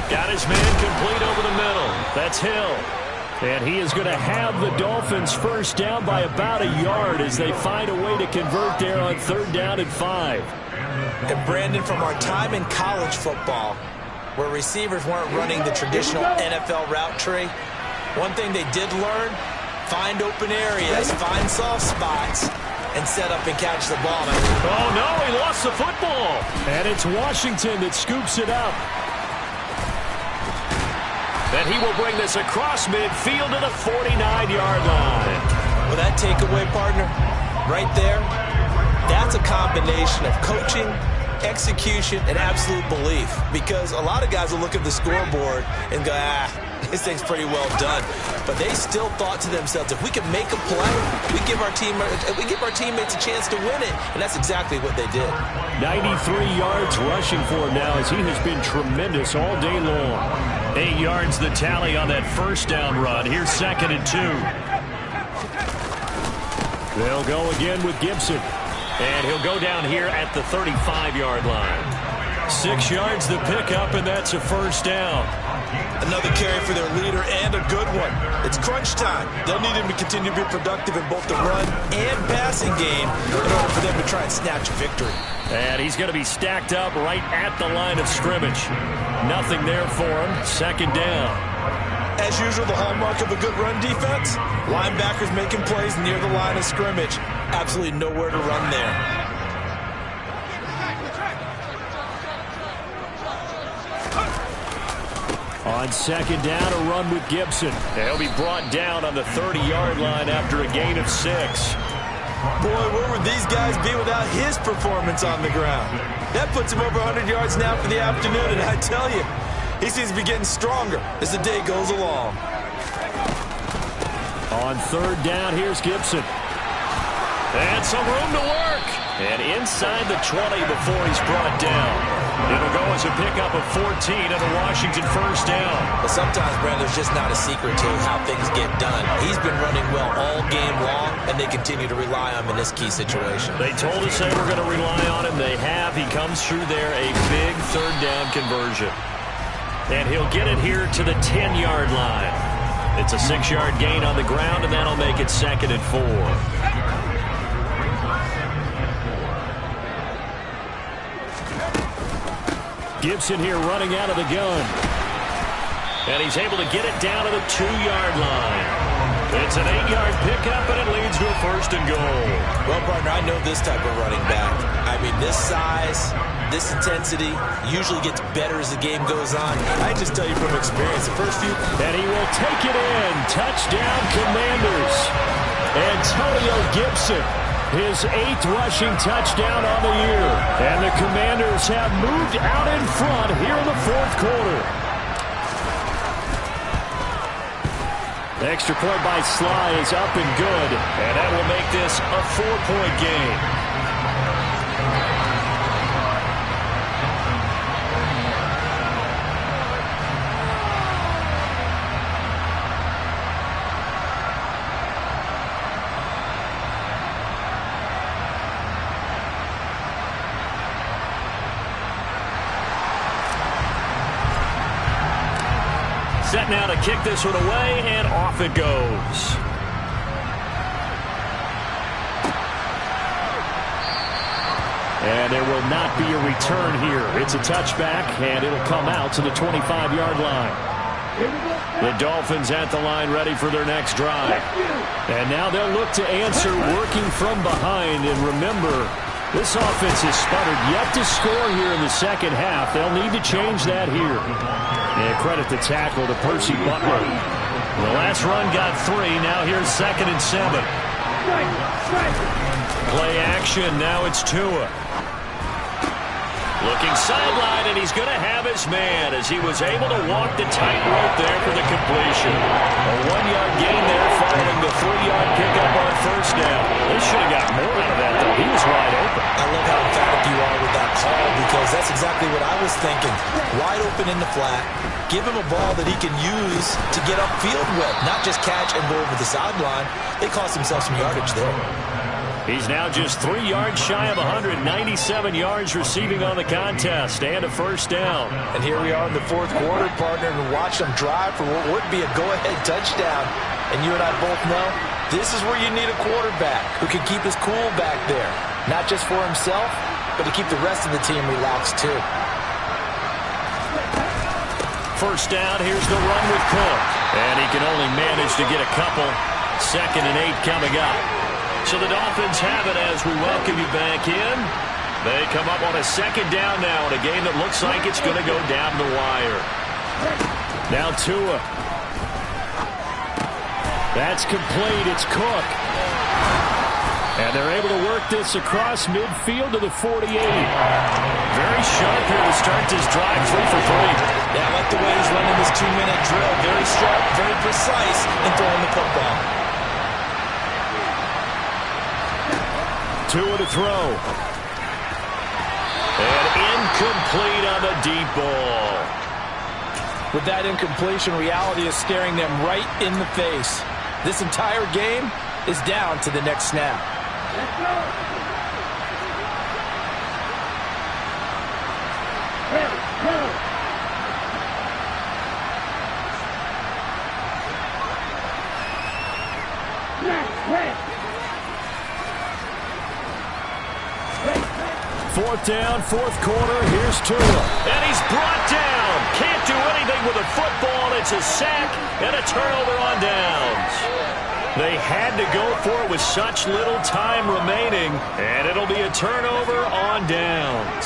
Got his man complete over the middle. That's Hill. And he is going to have the Dolphins first down by about a yard as they find a way to convert there on 3rd down and 5. And Brandon, from our time in college football, where receivers weren't running the traditional NFL route tree, one thing they did learn, find open areas, find soft spots, and set up and catch the ball. Oh, no, he lost the football. And it's Washington that scoops it up. And he will bring this across midfield to the 49-yard line. Well, that takeaway, partner, right there, that's a combination of coaching, execution, and absolute belief. Because a lot of guys will look at the scoreboard and go, this thing's pretty well done. But they still thought to themselves, if we can make a play, we give our teammates a chance to win it. And that's exactly what they did. 93 yards rushing for him now as he has been tremendous all day long. 8 yards the tally on that first down run. Here's 2nd and 2. They'll go again with Gibson. And he'll go down here at the 35-yard line. 6 yards the pickup, and that's a first down. Another carry for their leader and a good one. It's crunch time. They'll need him to continue to be productive in both the run and passing game in order for them to try and snatch a victory. And he's going to be stacked up right at the line of scrimmage. Nothing there for him. 2nd down. As usual, the hallmark of a good run defense, linebackers making plays near the line of scrimmage. Absolutely nowhere to run there. On 2nd down, a run with Gibson. He'll be brought down on the 30-yard line after a gain of 6. Boy, where would these guys be without his performance on the ground? That puts him over 100 yards now for the afternoon, and I tell you, he seems to be getting stronger as the day goes along. On 3rd down, here's Gibson. And some room to work. And inside the 20 before he's brought down. It'll go as a pickup of 14 and a Washington first down. But sometimes, Brand, there's just not a secret to how things get done. He's been running well all game long, and they continue to rely on him in this key situation. They told us they were going to rely on him. They have. He comes through there, a big 3rd down conversion. And he'll get it here to the 10-yard line. It's a 6-yard gain on the ground, and that'll make it 2nd and 4. Gibson here running out of the gun. And he's able to get it down to the 2-yard line. It's an 8-yard pickup, and it leads to a 1st and goal. Well, partner, I know this type of running back. I mean, this size, this intensity usually gets better as the game goes on. I just tell you from experience, the first few... And he will take it in. Touchdown, Commanders. Antonio Gibson, his 8th rushing touchdown on the year. And the Commanders have moved out in front here in the 4th quarter. The extra point by Sly is up and good, and that will make this a 4-point game. Set now to kick this one away, and off it goes. And there will not be a return here. It's a touchback, and it'll come out to the 25-yard line. The Dolphins at the line ready for their next drive. And now they'll look to answer working from behind. And remember, this offense has sputtered yet to score here in the second half. They'll need to change that here. And credit the tackle to Percy Butler. The last run got 3. Now here's 2nd and 7. Play action. Now it's Tua. Looking sideline, and he's going to have his man as he was able to walk the tightrope there for the completion. A 1-yard gain there following the 3-yard pickup on 1st down. They should have got more out of that, though. He was wide open. I love how emphatic you are with that call because that's exactly what I was thinking. Wide open in the flat. Give him a ball that he can use to get upfield with, not just catch and go over the sideline. They cost themselves some yardage there. He's now just 3 yards shy of 197 yards receiving on the contest and a 1st down. And here we are in the 4th quarter, partner, and watch them drive for what would be a go-ahead touchdown. And you and I both know this is where you need a quarterback who can keep his cool back there. Not just for himself, but to keep the rest of the team relaxed too. 1st down, here's the run with Cook. And he can only manage to get a couple. 2nd and 8 coming up. So the Dolphins have it as we welcome you back in. They come up on a 2nd down now in a game that looks like it's going to go down the wire. Now Tua. That's complete. It's Cook. And they're able to work this across midfield to the 48. Very sharp here to start this drive, 3 for 3. Yeah, I like the way he's running this 2-minute drill. Very sharp, very precise in throwing the football. Tua to throw. And incomplete on the deep ball. With that incompletion, reality is staring them right in the face. This entire game is down to the next snap. Let's go. Go. Fourth down, 4th quarter. Here's Tua. And he's brought down. Can't do anything with a football. It's a sack and a turnover on downs. They had to go for it with such little time remaining. And it'll be a turnover on downs.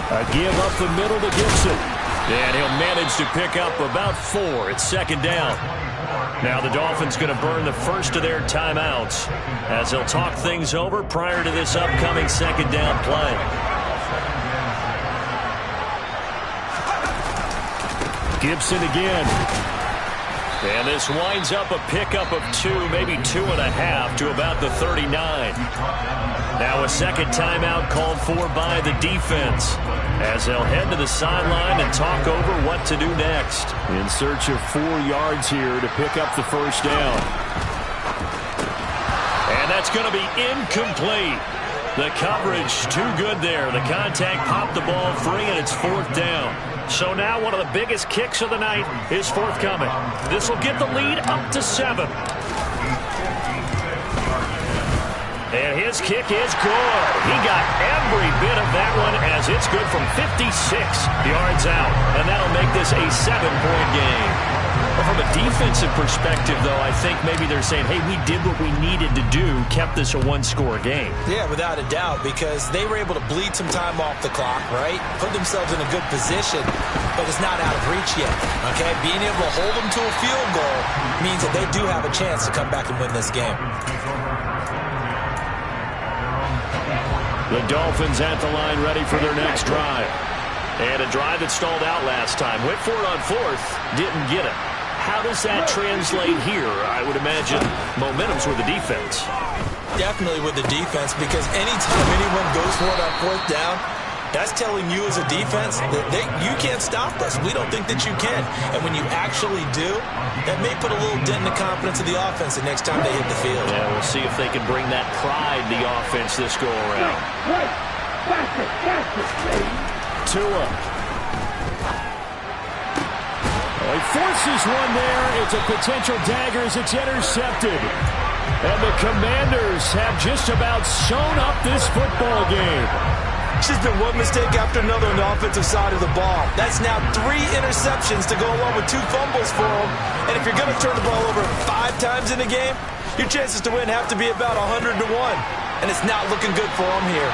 A give up the middle to Gibson. And he'll manage to pick up about 4. It's 2nd down. Now the Dolphins going to burn the first of their timeouts as they'll talk things over prior to this upcoming 2nd down play. Gibson again. And this winds up a pickup of 2, maybe 2.5 to about the 39. Now a 2nd timeout called for by the defense as they'll head to the sideline and talk over what to do next. In search of 4 yards here to pick up the 1st down. And that's going to be incomplete. The coverage too good there. The contact popped the ball free, and it's 4th down. So now one of the biggest kicks of the night is forthcoming. This will get the lead up to 7. And his kick is good. He got every bit of that one as it's good from 56 yards out. And that'll make this a 7-point game. Well, from a defensive perspective, though, I think maybe they're saying, hey, we did what we needed to do, kept this a one-score game. Yeah, without a doubt, because they were able to bleed some time off the clock, right? Put themselves in a good position, but it's not out of reach yet, okay? Being able to hold them to a field goal means that they do have a chance to come back and win this game. The Dolphins at the line ready for their next drive. And a drive that stalled out last time. Went for it on fourth, didn't get it. How does that translate here? I would imagine momentum's with the defense. Definitely with the defense, because anytime anyone goes for it on fourth down, that's telling you as a defense that you can't stop us. We don't think that you can. And when you actually do, that may put a little dent in the confidence of the offense the next time they hit the field. Yeah, we'll see if they can bring that pride to the offense this go-around. Tua. He forces one there. It's a potential dagger as it's intercepted. And the Commanders have just about sewn up this football game. It's just been one mistake after another on the offensive side of the ball. That's now 3 interceptions to go along with 2 fumbles for them. And if you're going to turn the ball over 5 times in a game, your chances to win have to be about 100 to 1. And it's not looking good for them here.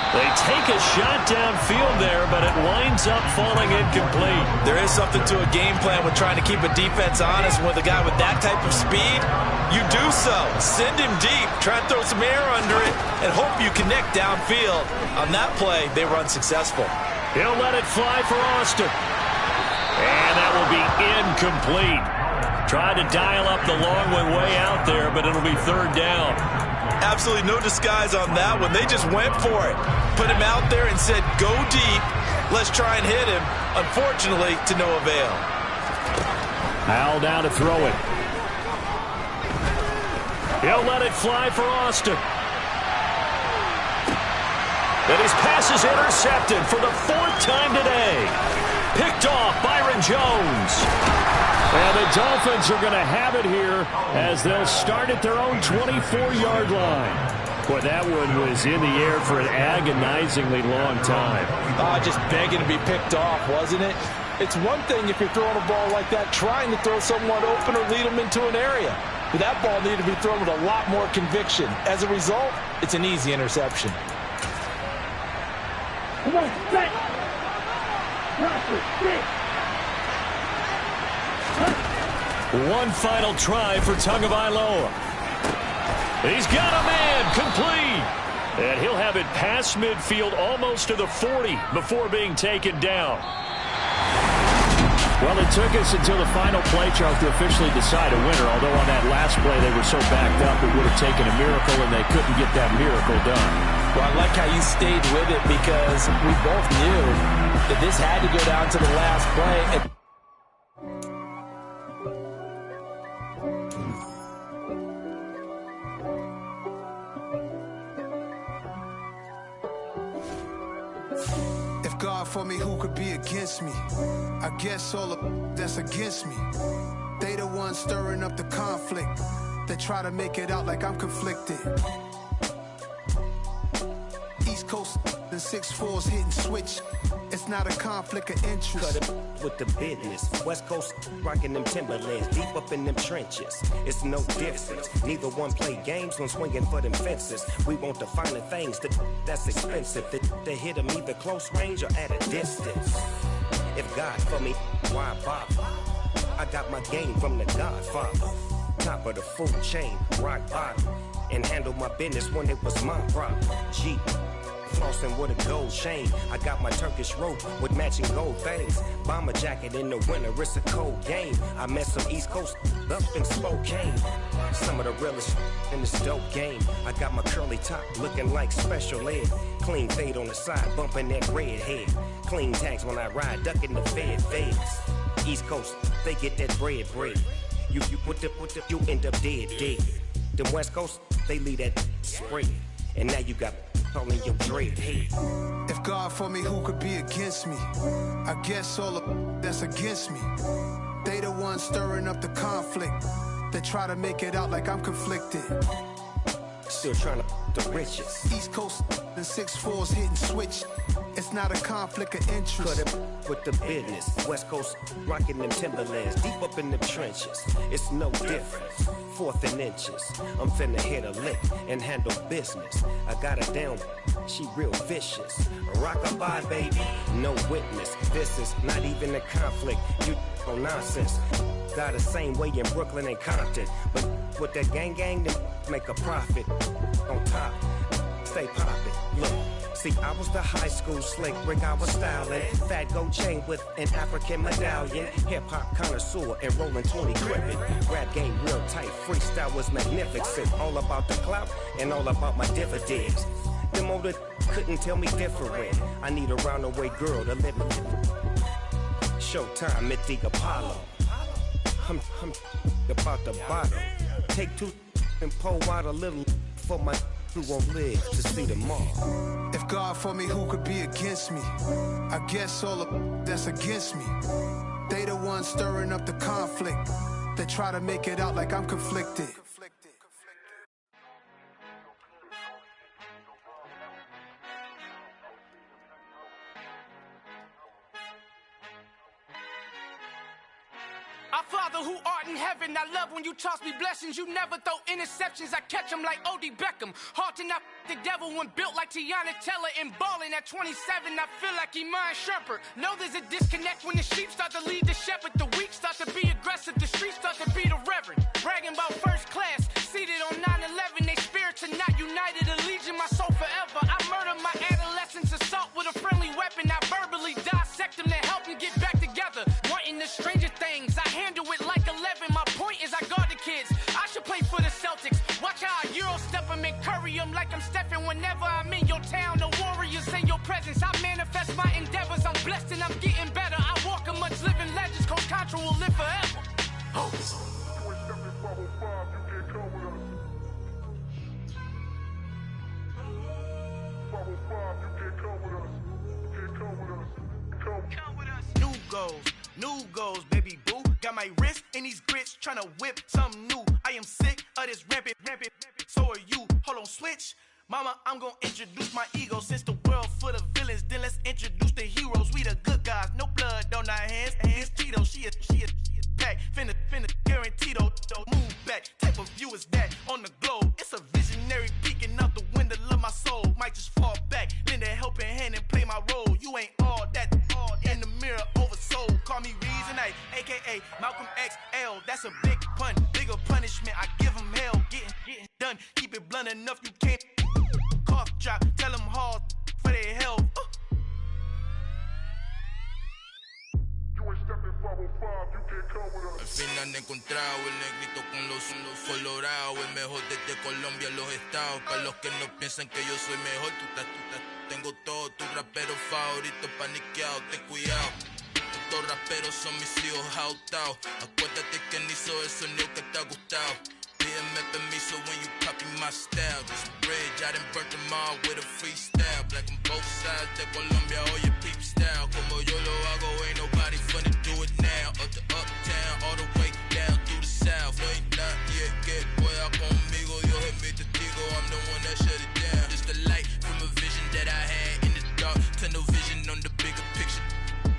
They take a shot downfield there, but it winds up falling incomplete. There is something to a game plan with trying to keep a defense honest. With a guy with that type of speed, you do so. Send him deep, try and throw some air under it, and hope you connect downfield. On that play, they were unsuccessful. He'll let it fly for Austin. And that will be incomplete. Tried to dial up the long one way out there, but it'll be third down. Absolutely no disguise on that one. They just went for it. Put him out there and said, go deep. Let's try and hit him. Unfortunately, to no avail. Howell down to throw it. He'll let it fly for Austin. And his pass is intercepted for the 4th time today. Picked off Byron Jones. And the Dolphins are going to have it here as they'll start at their own 24-yard line. Boy, that one was in the air for an agonizingly long time. Just begging to be picked off, wasn't it? It's one thing if you're throwing a ball like that, trying to throw someone open or lead them into an area. But that ball needed to be thrown with a lot more conviction. As a result, it's an easy interception. Come on, set. Pressure, stick. One final try for Tagovailoa. He's got a man, complete. And he'll have it past midfield almost to the 40 before being taken down. Well, it took us until the final play, Charles, to officially decide a winner. Although on that last play they were so backed up it would have taken a miracle, and they couldn't get that miracle done. Well, I like how you stayed with it because we both knew that this had to go down to the last play. For me, who could be against me? I guess all of that's against me. They the ones stirring up the conflict. They try to make it out like I'm conflicted. East Coast and 6'4's hitting switch. It's not a conflict of interest. Cut it with the business. West Coast rocking them Timberlands, deep up in them trenches. It's no difference. Neither one play games when swinging for them fences. We want the finer things that's expensive. That hit them either close range or at a distance. If God for me, why bother? I got my game from the Godfather. Top of the food chain, rock bottom. And handle my business when it was my problem. G. Flossing with a gold chain. I got my Turkish rope with matching gold things. Bomber jacket in the winter, it's a cold game. I met some East Coast up in Spokane. Some of the realest in this dope game. I got my curly top looking like special ed. Clean fade on the side, bumping that red head. Clean tags when I ride, ducking the feds. East Coast, they get that bread. You you end up dead. Them West Coast, they leave that spread. And now you got all in your dread head. If God for me, who could be against me? I guess all of that's against me. They the ones stirring up the conflict. They try to make it out like I'm conflicted. Still trying to the richest. East Coast and 6'4s hitting switch. It's not a conflict of interest. Cut it with the business. West Coast rocking them Timberlands, deep up in the trenches. It's no difference. 4th and inches. I'm finna hit a lick and handle business. I got her down, she real vicious. Rock-a-bye, baby, no witness. This is not even a conflict. You on nonsense. Got the same way in Brooklyn and Compton, but with that gang, then make a profit. On top, stay poppin'. Look. See, I was the high school slick Rick, I was styling. Fat gold chain with an African medallion. Hip-hop connoisseur and rolling 20 crippin'. Rap game real tight, freestyle was magnificent. All about the clout and all about my dividends. Them older couldn't tell me different. I need a roundaway girl to live with. Showtime at the Apollo. I'm about the bottom. Take 2 and pour out a little for my who won't live to see tomorrow. If God for me, who could be against me? I guess all of that's against me. They the ones stirring up the conflict. They try to make it out like I'm conflicted. Our Father who art in heaven, I love when you toss me blessings. You never throw interceptions, I catch them like O.D. Beckham. Hard to not the devil when built like Tiana Teller and balling at 27. I feel like Iman Shumpert. Know there's a disconnect when the sheep start to lead the shepherd. The weak start to be aggressive, the streets start to be the reverend. Bragging about first class, seated on 9/11. They spirits are not united, a legion, my soul forever. I murder my adolescence, assault with a friendly weapon. I verbally dissect them to help them get back together. Wanting the stranger things, I handle it like 11. My point is I guard the kids. I should play for the Celtics. Watch how I Euro step them and curry them like I'm stepping. Whenever I'm in your town, the warriors in your presence. I manifest my endeavors. I'm blessed and I'm getting better. I walk amongst living legends. Coach Contra will live forever. Oh. New goals, baby boo. Got my wrist in these grits, tryna whip something new. I am sick of this rampant. So are you. Hold on, switch. Mama, I'm gonna introduce my ego. Since the world full of villains, then let's introduce the heroes. We the good guys, no blood on our hands. It's Tito, she a pack. Finna guarantee though. Move back, type of view is that on the globe. It's a visionary peeking out the window of my soul. Might just fall back, lend a helping hand and play my role. You ain't all that in the mirror oversold. Call me Reason A, aka Malcolm XL. That's a big pun, bigger punishment. I give him hell, getting done. Keep it blunt enough, you can't cough drop. Tell them hard for their health. Al fin han encontrado el negrito con los colorados, el mejor desde Colombia, los estados. Para los que no piensan que yo soy mejor, tengo todo, tu rapero favorito paniqueado, ten cuidado. Estos raperos son mis hijos jautados. Acuérdate que ni hizo el sonido que te ha gustado. Pídeme permiso when you copy my style. This bridge, I done burnt them all with a freestyle. Black on both sides de Colombia, oye peep style. Como yo lo hago, ain't nobody finna do it now. Up to uptown, all the way down through the south. No hay nadie que pueda conmigo, Dios es mi testigo. I'm the one that shut it down. Just the light from a vision that I had in the dark. Tunnel vision on the bigger picture.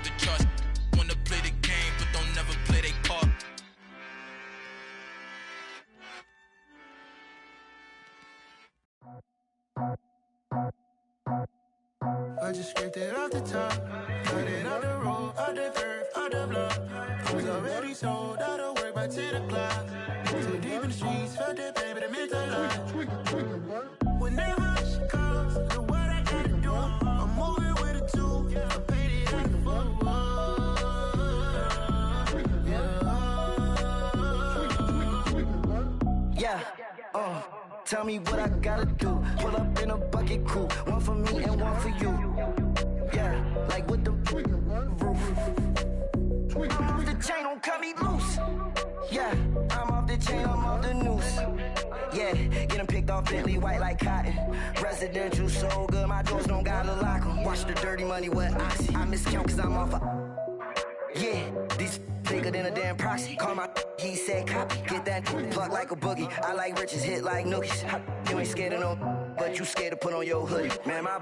The charts wanna play the game, but don't never play their part. I just scraped it off the top, cut it off the road, off the curve, off the block. I was already sold out of work by 10 o'clock. Too deep in the streets, felt that pain, but it meant a lot. Whenever she calls, know what I gotta do. I'm moving with a two, I'm painted like a fool. Yeah, tell me what I gotta do. Pull up in a bucket crew, one for me and one for you. Yeah, like with the roof. I'm off the chain, don't cut me loose. Yeah, I'm off the chain, I'm off the noose. Yeah, getting picked off Bentley, white like cotton. Residential so good, my doors don't gotta lock 'em. Watch the dirty money with Oxy. I miscount cause I'm off yeah, these bigger than a damn proxy. Call my he said copy. Get that plug like a boogie. I like riches, hit like nookies. You ain't scared of no but you scared to put on your hoodie. Man, my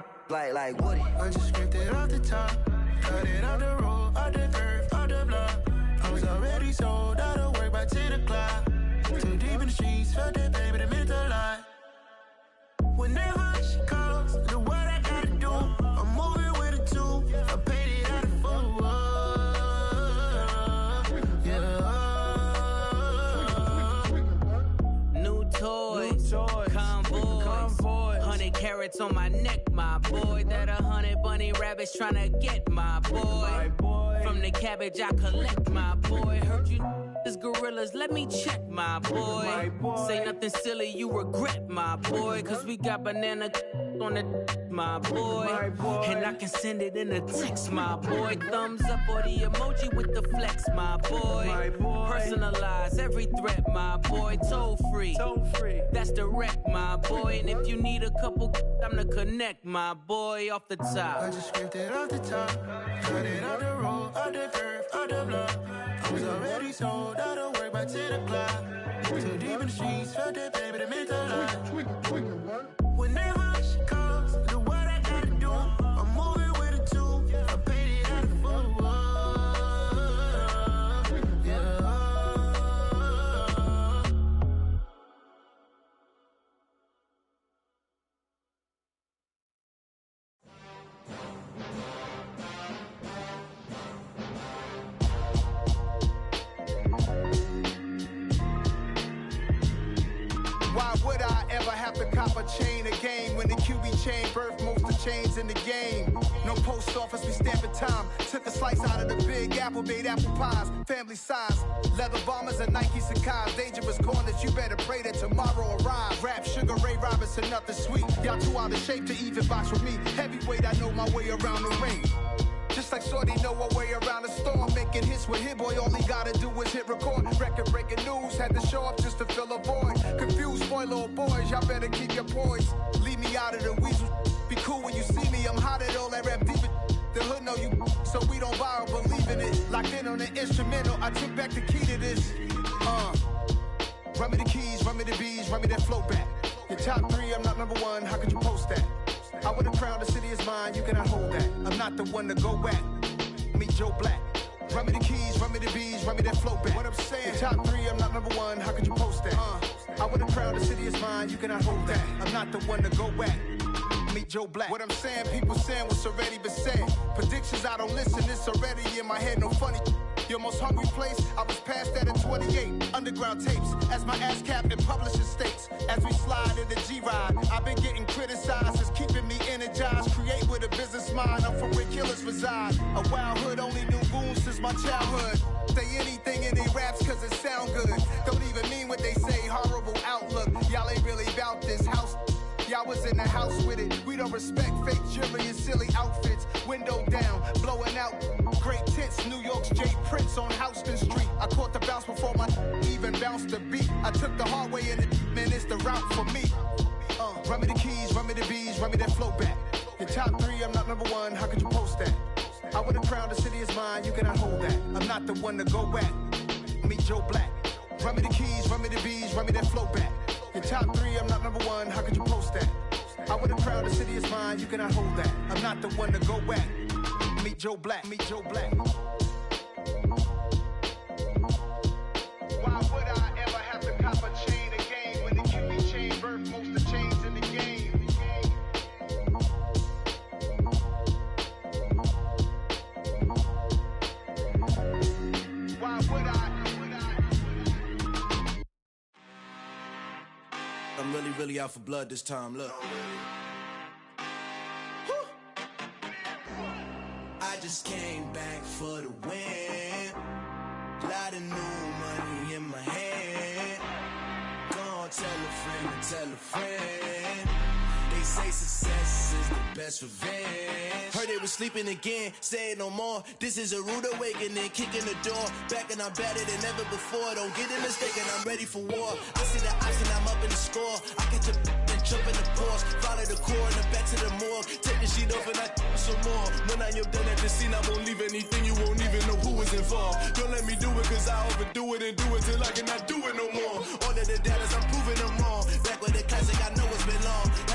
like Woody. I just scraped it off the top, cut it on the road, on the curve, on the block. I was already sold out of work by 10 o'clock. Too deep in the streets, felt that baby, that meant a lot. Whenever she calls, the what I gotta do, I'm moving with it too. I paid it out of full. Yeah. New toys, convoys, 100 carats on my neck, my boy. That 100 bunny rabbits tryna get my boy. From the cabbage I collect, my boy. Heard you is gorillas, let me check, my boy. Say nothing silly, you regret, my boy. Cause we got banana on the my boy. And I can send it in a text, my boy. Thumbs up or the emoji with the flex, my boy. Personalize every threat, my boy. Toll free, that's direct, my boy. And if you need a couple, I'm the connect, my boy. Off the top, I just scraped it off the top, cut it on the road, on the curve, on the block. I was already sold out of work by 10 o'clock. Too deep in the streets, felt that baby, that meant a lot. Whenever she calls, the what I gotta do, I'm moving with it too. I paid it out of full. Yeah. Why would I ever have to cop a chain again when the QB chain birthed most of the chains in the game? No post office, we stamping time. Took a slice out of the big apple, made apple pies, family size. Leather bombers and Nike Sacai's. Dangerous corners, you better pray that tomorrow arrives. Rap, Sugar Ray Robinson, nothing sweet. Y'all too out of shape to even box with me. Heavyweight, I know my way around the ring. Just like Shorty know her way around the storm. Making hits with Hit Boy, all he gotta do is hit record. Record breaking news, had to show up just to fill a void. Confused boy, little boys, y'all better keep your poise. Leave me out of the weasel. Be cool when you see me, I'm hot at all that rap deep. The hood know you, so we don't borrow, believe in it. Locked in on the instrumental, I took back the key to this. Run me the keys, run me the bees, run me that flow back. Your top 3, I'm not number 1, how could you post that? I would've crowned the city is mine, you cannot hold that. I'm not the one to go back. Meet Joe Black. Run me the keys, run me the bees, run me that flow back. What I'm saying, your top 3, I'm not number 1, how could you post that? I would've crowned the city is mine, you cannot hold that. I'm not the one to go back. Meet Joe Black. What I'm saying, people saying what's already been said. Predictions, I don't listen, it's already in my head, no funny. Your most hungry place, I was past that at 28. Underground tapes, as my ass cap in publishing states. As we slide in the G-Ride, I've been getting criticized, it's keeping me energized. Create with a business mind, I'm from where killers reside. A wild hood, only knew goons since my childhood. Say anything in their raps cause it sound good. Don't even mean what they say, horrible outlook. Y'all ain't really about this house. Y'all was in the house with it. We don't respect fake jewelry and silly outfits. Window down, blowing out great tents. New York's J. Prince on Houston Street. I caught the bounce before my even bounced the beat. I took the hard way in it, man, it's the route for me. Run me the keys, run me the bees, run me that flow back. Your top 3, I'm not number 1, how could you post that? I would've crowned the city is mine, you cannot hold that. I'm not the one to go back. Meet Joe Black. Run me the keys, run me the bees, run me that flow back. Your top 3, I'm not number 1, how could you post that? I would've crowned the city is mine, you cannot hold that. I'm not the one to go back. Meet Joe Black, meet Joe Black. Why would I ever have to cop a chain again when the QB chain birthed most of the chains in the game? Why would I? I'm really out for blood this time, look. I just came back for the win. Lot of new money in my hand. Gonna tell a friend to tell a friend. They say success is the best revenge. Heard they was sleeping again, say it no more. This is a rude awakening, kicking the door. Back and I'm better than ever before. Don't get it mistaken, I'm ready for war. I see the ice and I'm up in the score. I get to and jump in the Porsche. Follow the core and then back to the morgue. Take the sheet off and I some more. When I am done at the scene, I won't leave anything. You won't even know who is involved. Don't let me do it cause I overdo it and do it till I cannot do it no more. All of the doubters, I'm proving them wrong. Back with the classic, I know it's been long.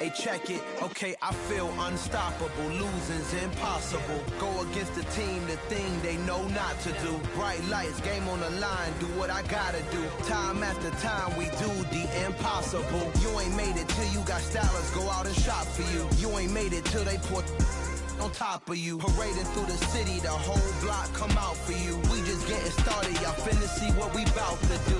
Hey, check it, okay, I feel unstoppable. Losing's impossible. Go against the team, the thing they know not to do. Bright lights, game on the line, do what I gotta do. Time after time, we do the impossible. You ain't made it till you got stylists go out and shop for you. You ain't made it till they pour on top of you. Parading through the city, the whole block come out for you. We just getting started, y'all finna see what we bout to do.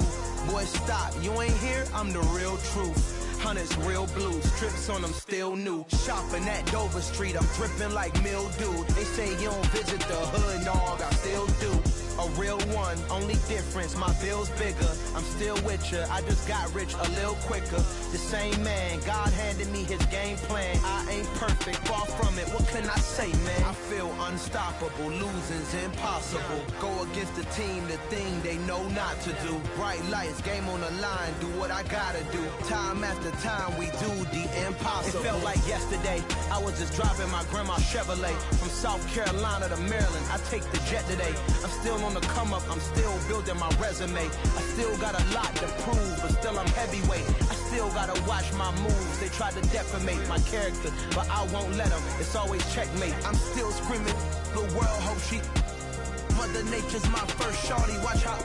Boy, stop, you ain't here, I'm the real truth. Hunters, real blues, strips on them still new. Shopping at Dover Street, I'm dripping like mildew. They say you don't visit the hood, dog, I still do. A real one, only difference, my bill's bigger. I'm still with ya, I just got rich a little quicker. The same man, God handed me his game plan. I ain't perfect, far from it, what can I say, man? I feel unstoppable, losing's impossible. Go against the team, the thing they know not to do. Bright lights, game on the line, do what I gotta do. Time after time, we do the impossible. It felt like yesterday, I was just driving my grandma's Chevrolet. From South Carolina to Maryland, I take the jet today. I'm still on the come up, I'm still building my resume. I still got a lot to prove, but still I'm heavyweight. I still gotta watch my moves. They try to defamate my character, but I won't let them. It's always checkmate. I'm still screaming, the world hope she. Mother Nature's my first shorty, watch how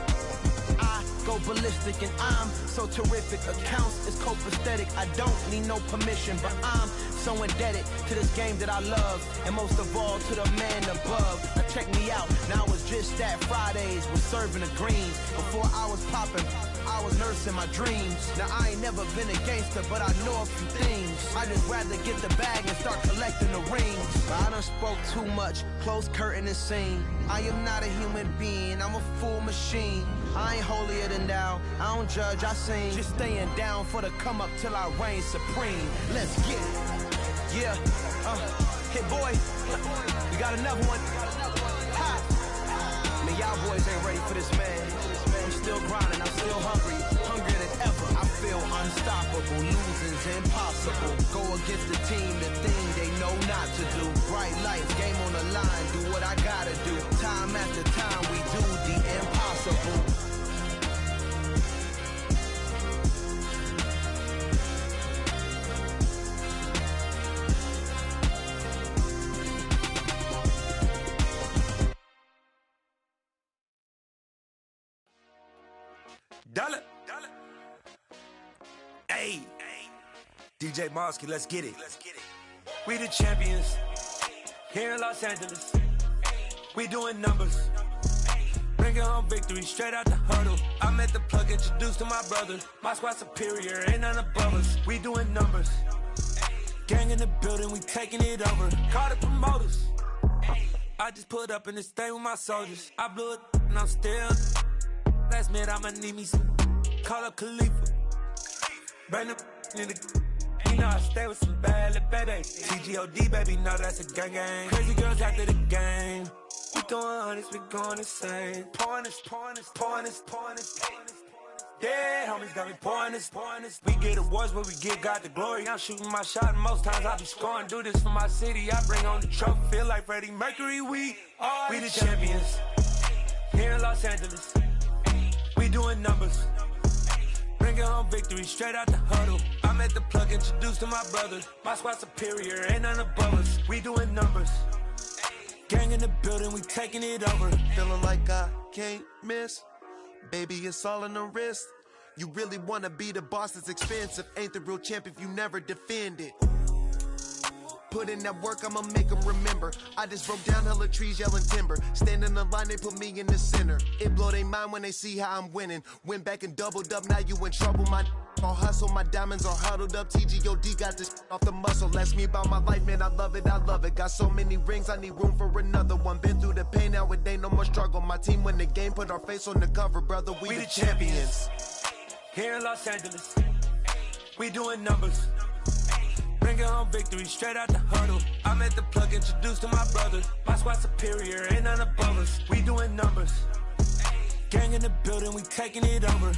I go ballistic and I'm so terrific. Accounts is copacetic, I don't need no permission, but I'm so indebted to this game that I love, and most of all to the man above. Now check me out, now it's just that Fridays was serving the greens. Before I was popping, I was nursing my dreams. Now I ain't never been a gangster, but I know a few things. I just rather get the bag and start collecting the rings. I done spoke too much, close curtain and scene. I am not a human being, I'm a full machine. I ain't holier than thou, I don't judge, I sing. Just staying down for the come up till I reign supreme. Let's get it. Yeah, hit boy, we got another one. Ha! Man, y'all boys ain't ready for this, man. I'm still grinding, I'm still hungry, hungrier than ever. I feel unstoppable, losing's impossible. Go against the team, the thing they know not to do. Bright lights, game on the line, do what I gotta do. Time after time, we do the impossible. Dollar. Hey, DJ Mosky, let's get it. We the champions here in Los Angeles. We doing numbers, bringing home victory straight out the huddle. I'm at the plug, introduced to my brother. My squad superior, ain't none above us. We doing numbers, gang in the building, we taking it over. Call the promoters. I just put up in this thing with my soldiers. I blew it and I'm still. Last minute I'ma need me some. Call up Khalifa. Bring them in the. You know I stay with some bad little baby. TGOD baby, know that's a gang gang. Crazy girls after the game. We doing honest, we going insane. Pouring this. Yeah, homies got me pouring this. We get awards, but we get God the glory. I'm shooting my shot, and most times I be scoring. Do this for my city, I bring on the trophy. Feel like Freddie Mercury, we the champions here in Los Angeles. We doing numbers, bringing home victory straight out the huddle. I'm at the plug, introduced to my brother. My squad superior, ain't none above us. We doing numbers, gang in the building, we taking it over. Feeling like I can't miss, baby, it's all in the wrist. You really wanna be the boss, it's expensive. Ain't the real champ if you never defend it. Put in that work, I'ma make them remember. I just broke down hella trees, yelling timber. Stand in the line, they put me in the center. It blow they mind when they see how I'm winning. Went back and doubled up, now you in trouble. My all hustle, my diamonds are huddled up. TGOD got this off the muscle. Ask me about my life, man, I love it. Got so many rings, I need room for another one. Been through the pain, now it ain't no more struggle. My team win the game, put our face on the cover, brother. We the champions here in Los Angeles. We doing numbers, bringing home victory straight out the huddle. I'm at the plug, introduced to my brother. My squad superior, ain't none above us. We doing numbers, gang in the building, we taking it over.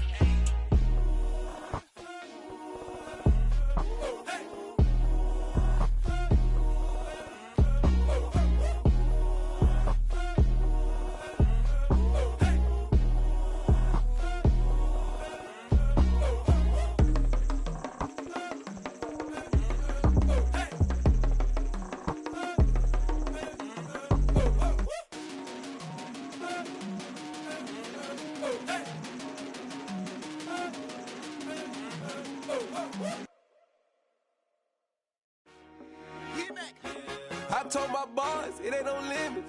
I told my boys, it ain't no limit.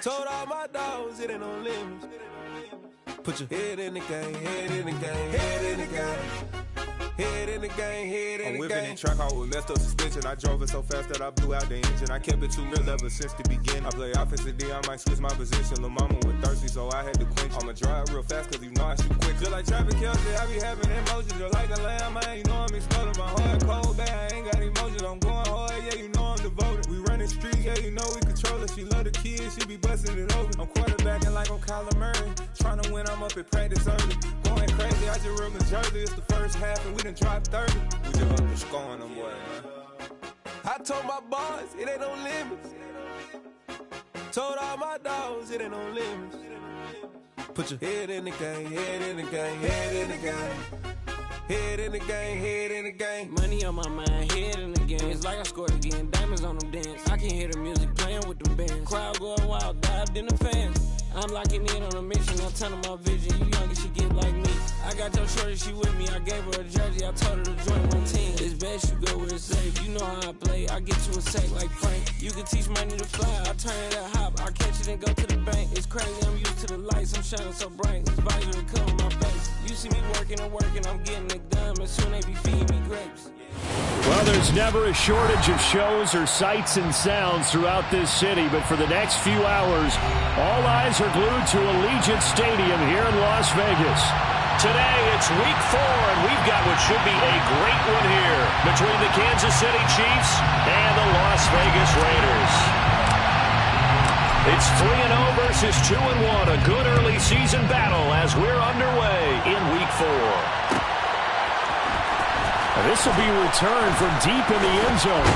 Told all my dogs, it ain't no limit. Put your head in the game, head in the game, head in the game. Head in the game, head in the game. I'm whipping in track out with messed up suspension. I drove it so fast that I blew out the engine. I kept it too real ever since the beginning. I play offensive D, I might switch my position. Lil' mama was thirsty, so I had to quench. I'ma drive real fast, cause you know I shoot quick. Just like traffic Kelsey, I be having emotions. Just like a lamb, man, you know I'm exploding. My heart cold, bad, I ain't got emotions. I'm going hard, yeah, you know I'm devoted. We running streets, yeah, you know we control it. She love the kids, she be busting it open. I'm quarterbacking like I'm Kyler Murray. Trying to win, I'm up at practice early. Going crazy, I just ripped the jersey. It's the first half, and we done dropped 30. We just up to scoring them, boy, man. I told my boys, it ain't no limits. Told all my dogs, it ain't no limits. Put your head in the game, head in the game, head in the game. Head in the game, head in the game. Money on my mind, head in the game. It's like I scored again, diamonds on them dance. I can hear the music playing with them bands. Crowd going wild, dived in the fans. I'm locking in on a mission, I'm telling my vision. You young and she get like me. I got your shorty, she with me. I gave her a jersey, I told her to join my team. It's best you go where it's safe. You know how I play, I get you a sack like Frank. You can teach money to fly, I turn it a hop. I catch it and go to the bank. It's crazy, I'm used to the lights, I'm shining so bright. This visor will cover my face. You see me working and working, I'm getting it done. And soon they be feeding me grapes. Well, there's never a shortage of shows or sights and sounds throughout this city, but for the next few hours, all eyes are glued to Allegiant Stadium here in Las Vegas. Today, it's week 4, and we've got what should be a great one here between the Kansas City Chiefs and the Las Vegas Raiders. It's 3-0 versus 2-1, a good early season battle as we're underway in week 4. This will be returned from deep in the end zone.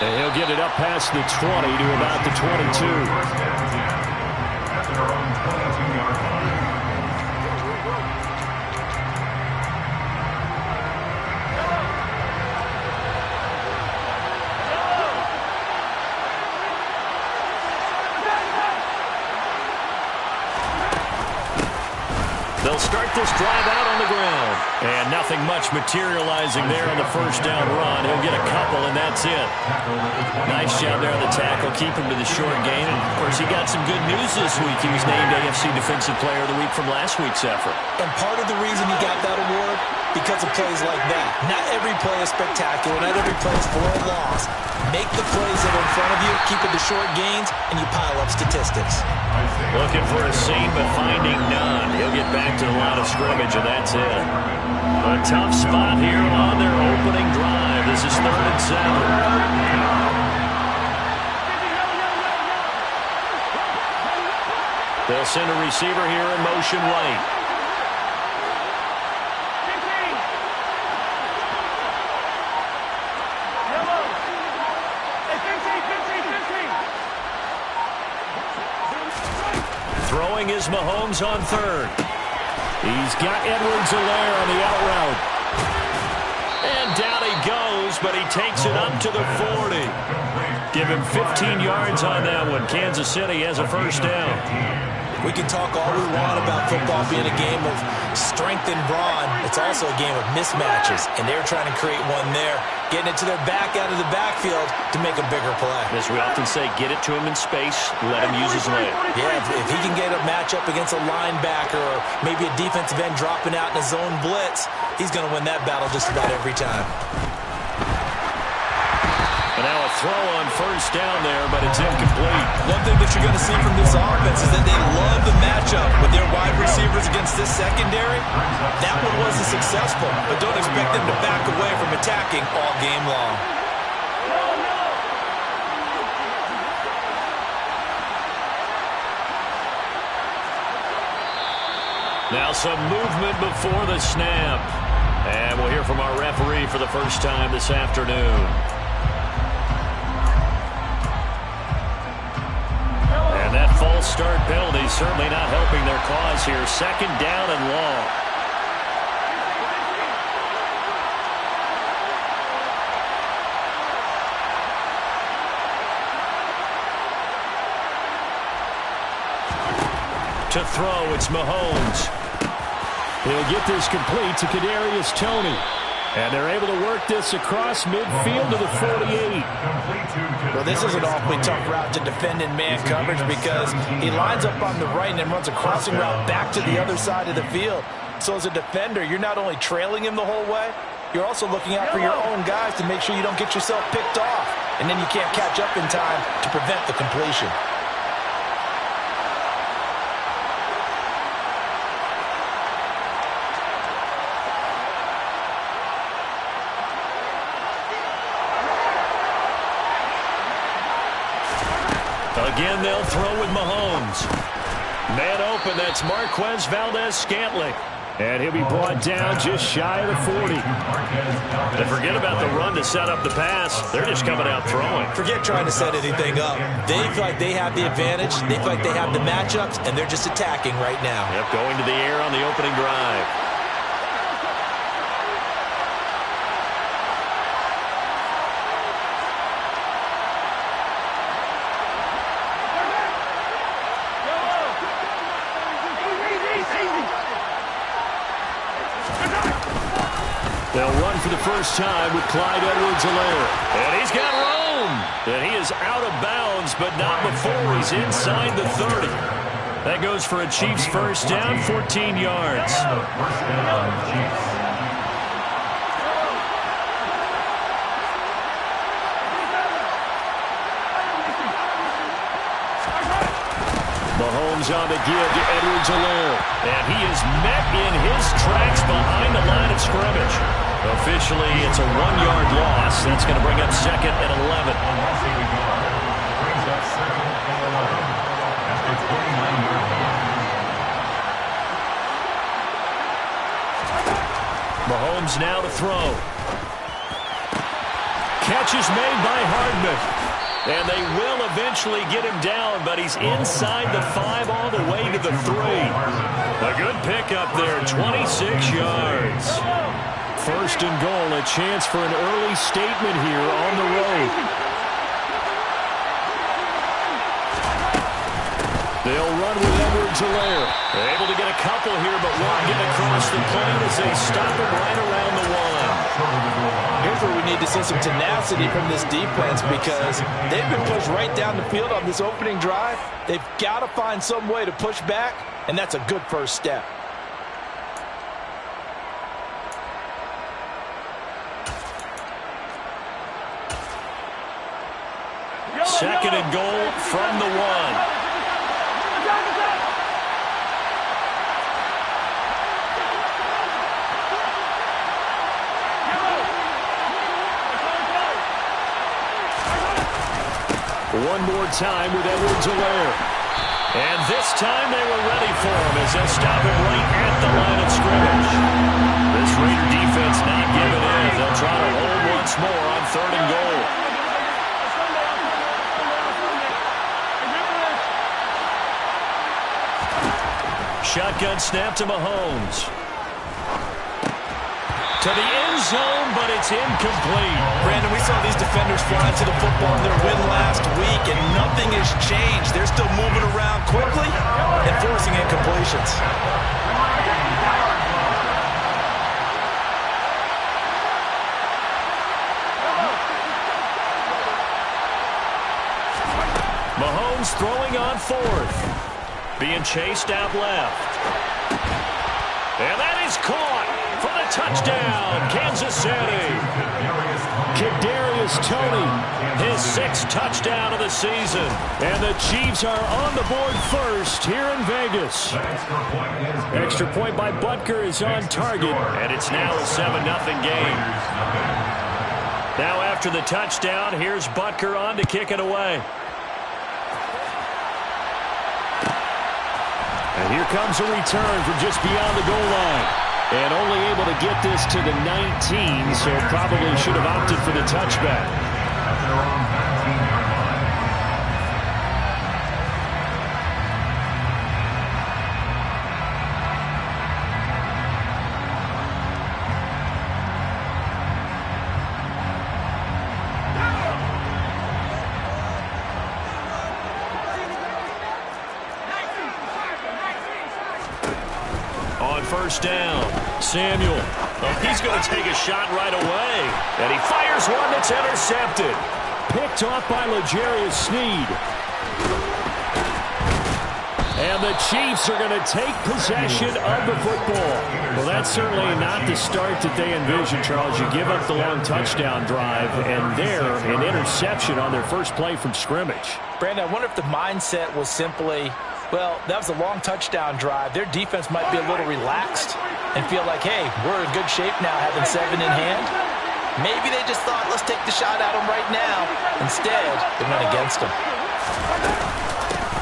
And he'll get it up past the 20 to about the 22. They'll start this drive out on the ground. And nothing much materializing there on the first down run. He'll get a couple, and that's it. Nice job there on the tackle. Keep him to the short gain. And, of course, he got some good news this week. He was named AFC Defensive Player of the Week from last week's effort. And part of the reason he got that award, because of plays like that. Not every play is spectacular. Not every play is for a loss. Make the plays that are in front of you, keep it to short gains, and you pile up statistics. Looking for a seam, but finding none. He'll get back to the line of scrimmage, and that's it. A tough spot here on their opening drive. This is 3rd and 7. They'll send a receiver here in motion right. Throwing is Mahomes on 3rd. He's got Edwards-Helaire on the out route. And down he goes, but he takes it up to the 40. Give him 15 yards on that one. Kansas City has a first down. We can talk all we want about football being a game of strength and brawn. It's also a game of mismatches, and they're trying to create one there, getting it to their back out of the backfield to make a bigger play. As we often say, get it to him in space, let him use his leg. Yeah, if he can get a matchup against a linebacker or maybe a defensive end dropping out in a zone blitz, he's going to win that battle just about every time. And now a throw on first down there, but it's incomplete. One thing that you're going to see from this offense is that they love the matchup with their wide receivers against this secondary. That one wasn't successful, but don't expect them to back away from attacking all game long. Now some movement before the snap. And we'll hear from our referee for the first time this afternoon. And that false start penalty certainly not helping their cause here. 2nd down and long. To throw, it's Mahomes. He'll get this complete to Kadarius Toney. And they're able to work this across midfield to the 48. Well, this is an awfully tough route to defend in man coverage because he lines up on the right and then runs a crossing route back to the other side of the field. So as a defender, you're not only trailing him the whole way, you're also looking out for your own guys to make sure you don't get yourself picked off. And then you can't catch up in time to prevent the completion. Again, they'll throw with Mahomes. Man open, that's Marquez Valdez-Scantling. And he'll be brought down just shy of the 40. And forget about the run to set up the pass. They're just coming out throwing. Forget trying to set anything up. They feel like they have the advantage. They feel like they have the matchups, and they're just attacking right now. Yep, going to the air on the opening drive. They'll run for the first time with Clyde Edwards-Helaire. And he's got room. And he is out of bounds, but not before he's inside the 30. That goes for a Chiefs first down, 14 yards. Mahomes on the give to Edwards-Helaire. And he is met in his tracks behind the line of scrimmage. Officially, it's a 1-yard loss. That's going to bring up 2nd and 11. Mahomes now to throw. Catch is made by Hardman. And they will eventually get him down, but he's inside the 5 all the way to the 3. A good pickup there, 26 yards. First and goal, a chance for an early statement here on the road. They'll run with Edwards-Helaire. They're able to get a couple here, but won't get across the plane as they stop him right around the 1. Here's where we need to see some tenacity from this defense because they've been pushed right down the field on this opening drive. They've got to find some way to push back, and that's a good first step. Second and goal from the 1. One more time with Edwards-Helaire. And this time they were ready for him as they'll stop him right at the line of scrimmage. This Raider defense not giving in. They'll try to hold once more on 3rd and goal. Shotgun snap to Mahomes. To the end zone, but it's incomplete. Brandon, we saw these defenders flying to the football in their win last week, and nothing has changed. They're still moving around quickly and forcing incompletions. Mahomes throwing on 4th. Being chased out left. And that is caught for the touchdown, Kansas City. Kadarius Toney, his 6th touchdown of the season. And the Chiefs are on the board first here in Vegas. Extra point by Butker is on target. And it's now a 7-0 game. Now after the touchdown, here's Butker on to kick it away. And here comes a return from just beyond the goal line. And only able to get this to the 19, so probably should have opted for the touchback. On first down, Samuel. Oh, he's going to take a shot right away. And he fires one that's intercepted. Picked off by L'Jarius Sneed. And the Chiefs are going to take possession of the football. Well, that's certainly not the start that they envisioned, Charles. You give up the long touchdown drive, and there, an interception on their first play from scrimmage. Brandon, I wonder if the mindset was simply, well, that was a long touchdown drive. Their defense might be a little relaxed and feel like, hey, we're in good shape now having 7 in hand. Maybe they just thought, let's take the shot at them right now. Instead, they went against them.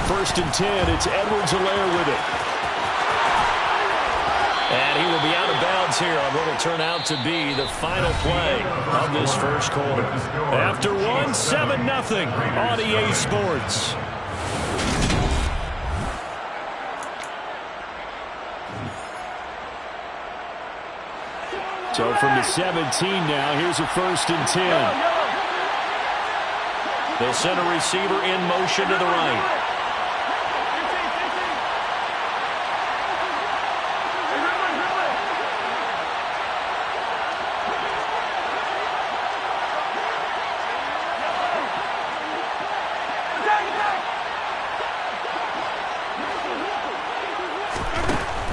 First and 10, it's Edwards-Helaire with it. And he will be out of bounds here on what will turn out to be the final play of this first quarter. After one, 7-0 on EA Sports. So from the 17 now, here's a first and 10. They'll send a receiver in motion to the right.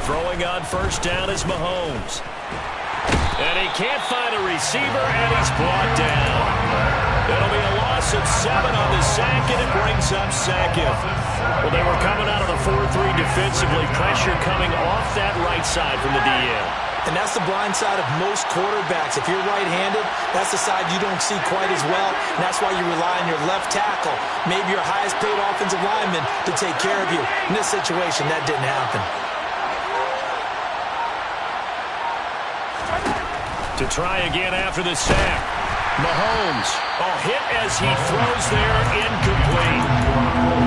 Throwing on first down is Mahomes. And he can't find a receiver, and he's brought down. It'll be a loss of 7 on the sack, and it brings up second. Well, they were coming out of the 4-3 defensively. Pressure coming off that right side from the DN. And that's the blind side of most quarterbacks. If you're right-handed, that's the side you don't see quite as well. And that's why you rely on your left tackle, maybe your highest-paid offensive lineman, to take care of you. In this situation, that didn't happen. To try again after the sack. Mahomes, hit as he throws there, incomplete.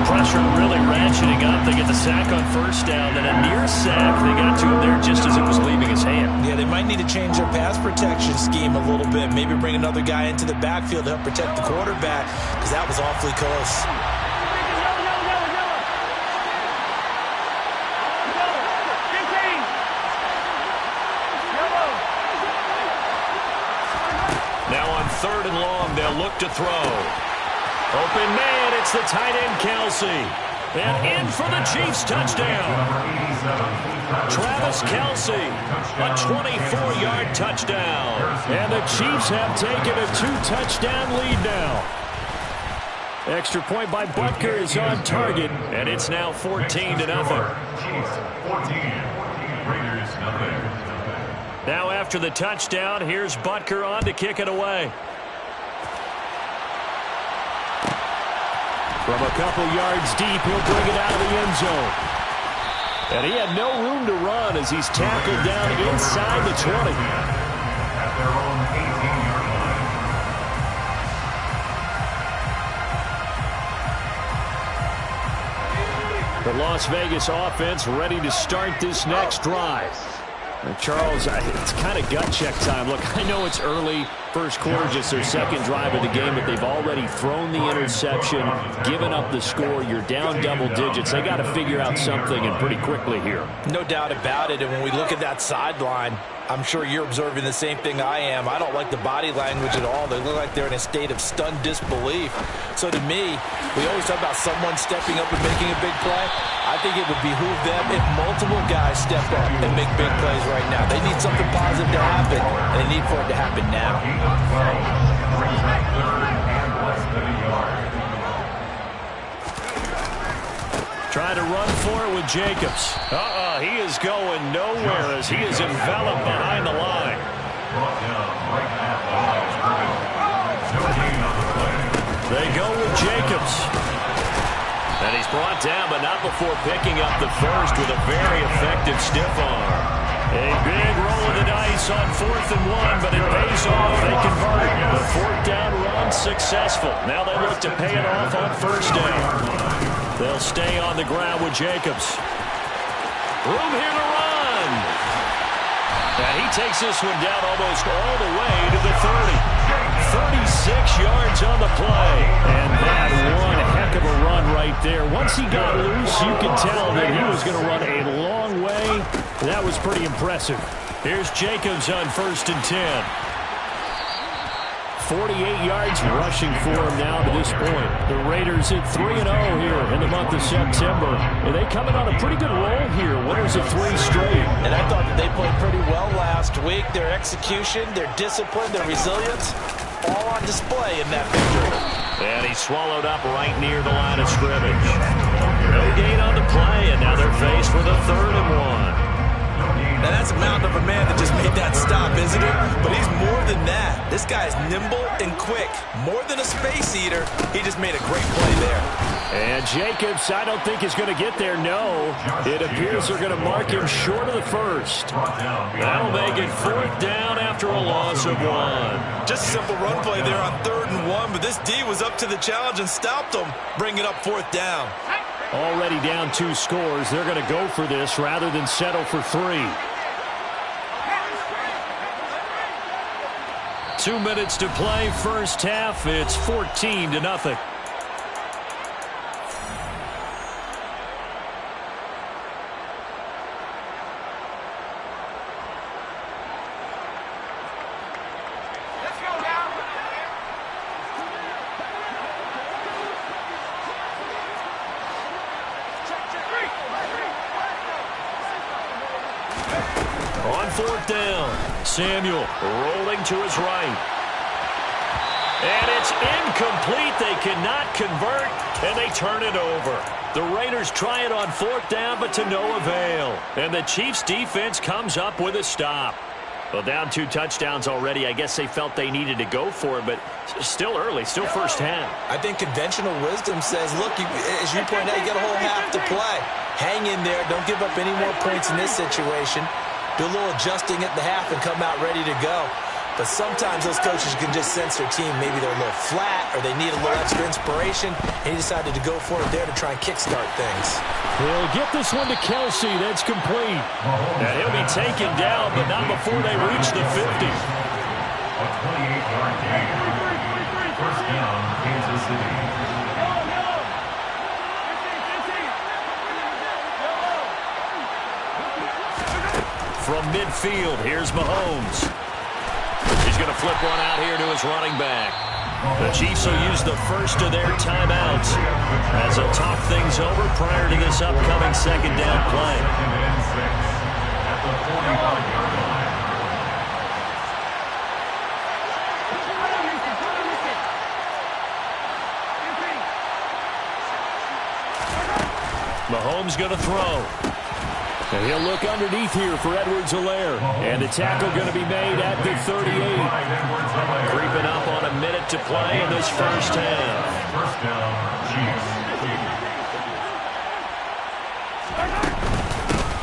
Pressure really ratcheting up. They get the sack on first down, then a near sack. They got to him there just as it was leaving his hand. Yeah, they might need to change their pass protection scheme a little bit. Maybe bring another guy into the backfield to help protect the quarterback, because that was awfully close. Now on 3rd and long, they'll look to throw. Open man, it's the tight end, Kelce. And in for the Chiefs touchdown. Travis Kelce, a 24-yard touchdown. And the Chiefs have taken a 2-touchdown lead now. Extra point by Butker is on target, and it's now 14-0. Now after the touchdown, here's Butker on to kick it away. From a couple yards deep, he'll bring it out of the end zone. And he had no room to run as he's tackled down inside the 20. The Las Vegas offense ready to start this next drive. Charles, it's kind of gut check time. Look, I know it's early, first quarter, just their second drive of the game, but they've already thrown the interception, given up the score. You're down double digits. They got to figure out something, and pretty quickly here. No doubt about it, and when we look at that sideline, I'm sure you're observing the same thing I am. I don't like the body language at all. They look like they're in a state of stunned disbelief. So to me, we always talk about someone stepping up and making a big play. I think it would behoove them if multiple guys step up and make big plays right now. They need something positive to happen, and they need for it to happen now. Trying to run for it with Jacobs. He is going nowhere as he is enveloped behind the line. They go with Jacobs. And he's brought down, but not before picking up the first with a very effective stiff arm. A big roll of the dice on 4th and 1, but it pays off. They convert. The 4th down run successful. Now they look to pay it off on first down. They'll stay on the ground with Jacobs. Room here to run. And he takes this one down almost all the way to the 30. 36 yards on the play. And that one heck of a run right there. Once he got loose, you could tell that he was going to run a long way That was pretty impressive. Here's Jacobs on 1st and 10. 48 yards rushing for him now to this point. The Raiders at 3-0 here in the month of September. And they coming on a pretty good roll here. Winners of 3 straight. And I thought that they played pretty well last week. Their execution, their discipline, their resilience, all on display in that victory. And he swallowed up right near the line of scrimmage. No gain on the play, and now they're faced with a 3rd and 1. Now that's a mountain of a man that just made that stop, isn't it? But he's more than that. This guy is nimble and quick. More than a space eater, he just made a great play there. And Jacobs, I don't think is going to get there, no. It appears they're going to mark him short of the 1st. That'll make it 4th down after a loss of 1. Just a simple run play there on 3rd and 1, but this D was up to the challenge and stopped him, bringing up 4th down. Already down 2 scores. They're going to go for this rather than settle for 3. 2 minutes to play, first half. It's 14-0. On 4th down, Samuel rolling to his right. And it's incomplete. They cannot convert, and they turn it over. The Raiders try it on 4th down, but to no avail. And the Chiefs' defense comes up with a stop. Well, down 2 touchdowns already. I guess they felt they needed to go for it, but still early, still first half. I think conventional wisdom says, look, as you point out, you got a whole half to play. Hang in there. Don't give up any more points in this situation. Do a little adjusting at the half and come out ready to go. But sometimes those coaches can just sense their team. Maybe they're a little flat or they need a little extra inspiration. And he decided to go for it there to try and kickstart things. He'll get this one to Kelsey. That's complete. And he'll be taken down, but not before they reach the 50. A 28-yard gain. First down, Kansas City. From midfield, here's Mahomes. He's going to flip one out here to his running back. The Chiefs will use the first of their timeouts as they'll talk things over prior to this upcoming 2nd down play. At the 45-yard line. Mahomes going to throw. And he'll look underneath here for Edwards-Helaire. And the tackle going to be made at the 38. Creeping up on a minute to play in this first half. First down, Chiefs.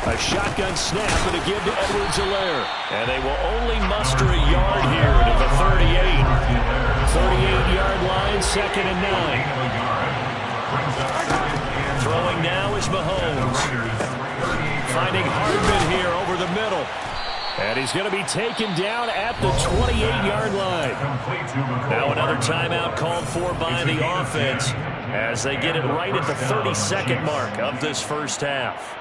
A shotgun snap and a give to Edwards-Helaire. And they will only muster a yard here to the 38. 38-yard line, 2nd and 9. Throwing now is Mahomes. Finding Hardman here over the middle. And he's going to be taken down at the 28-yard line. Now another timeout called for by the offense as they get it right at the 32nd mark of this first half.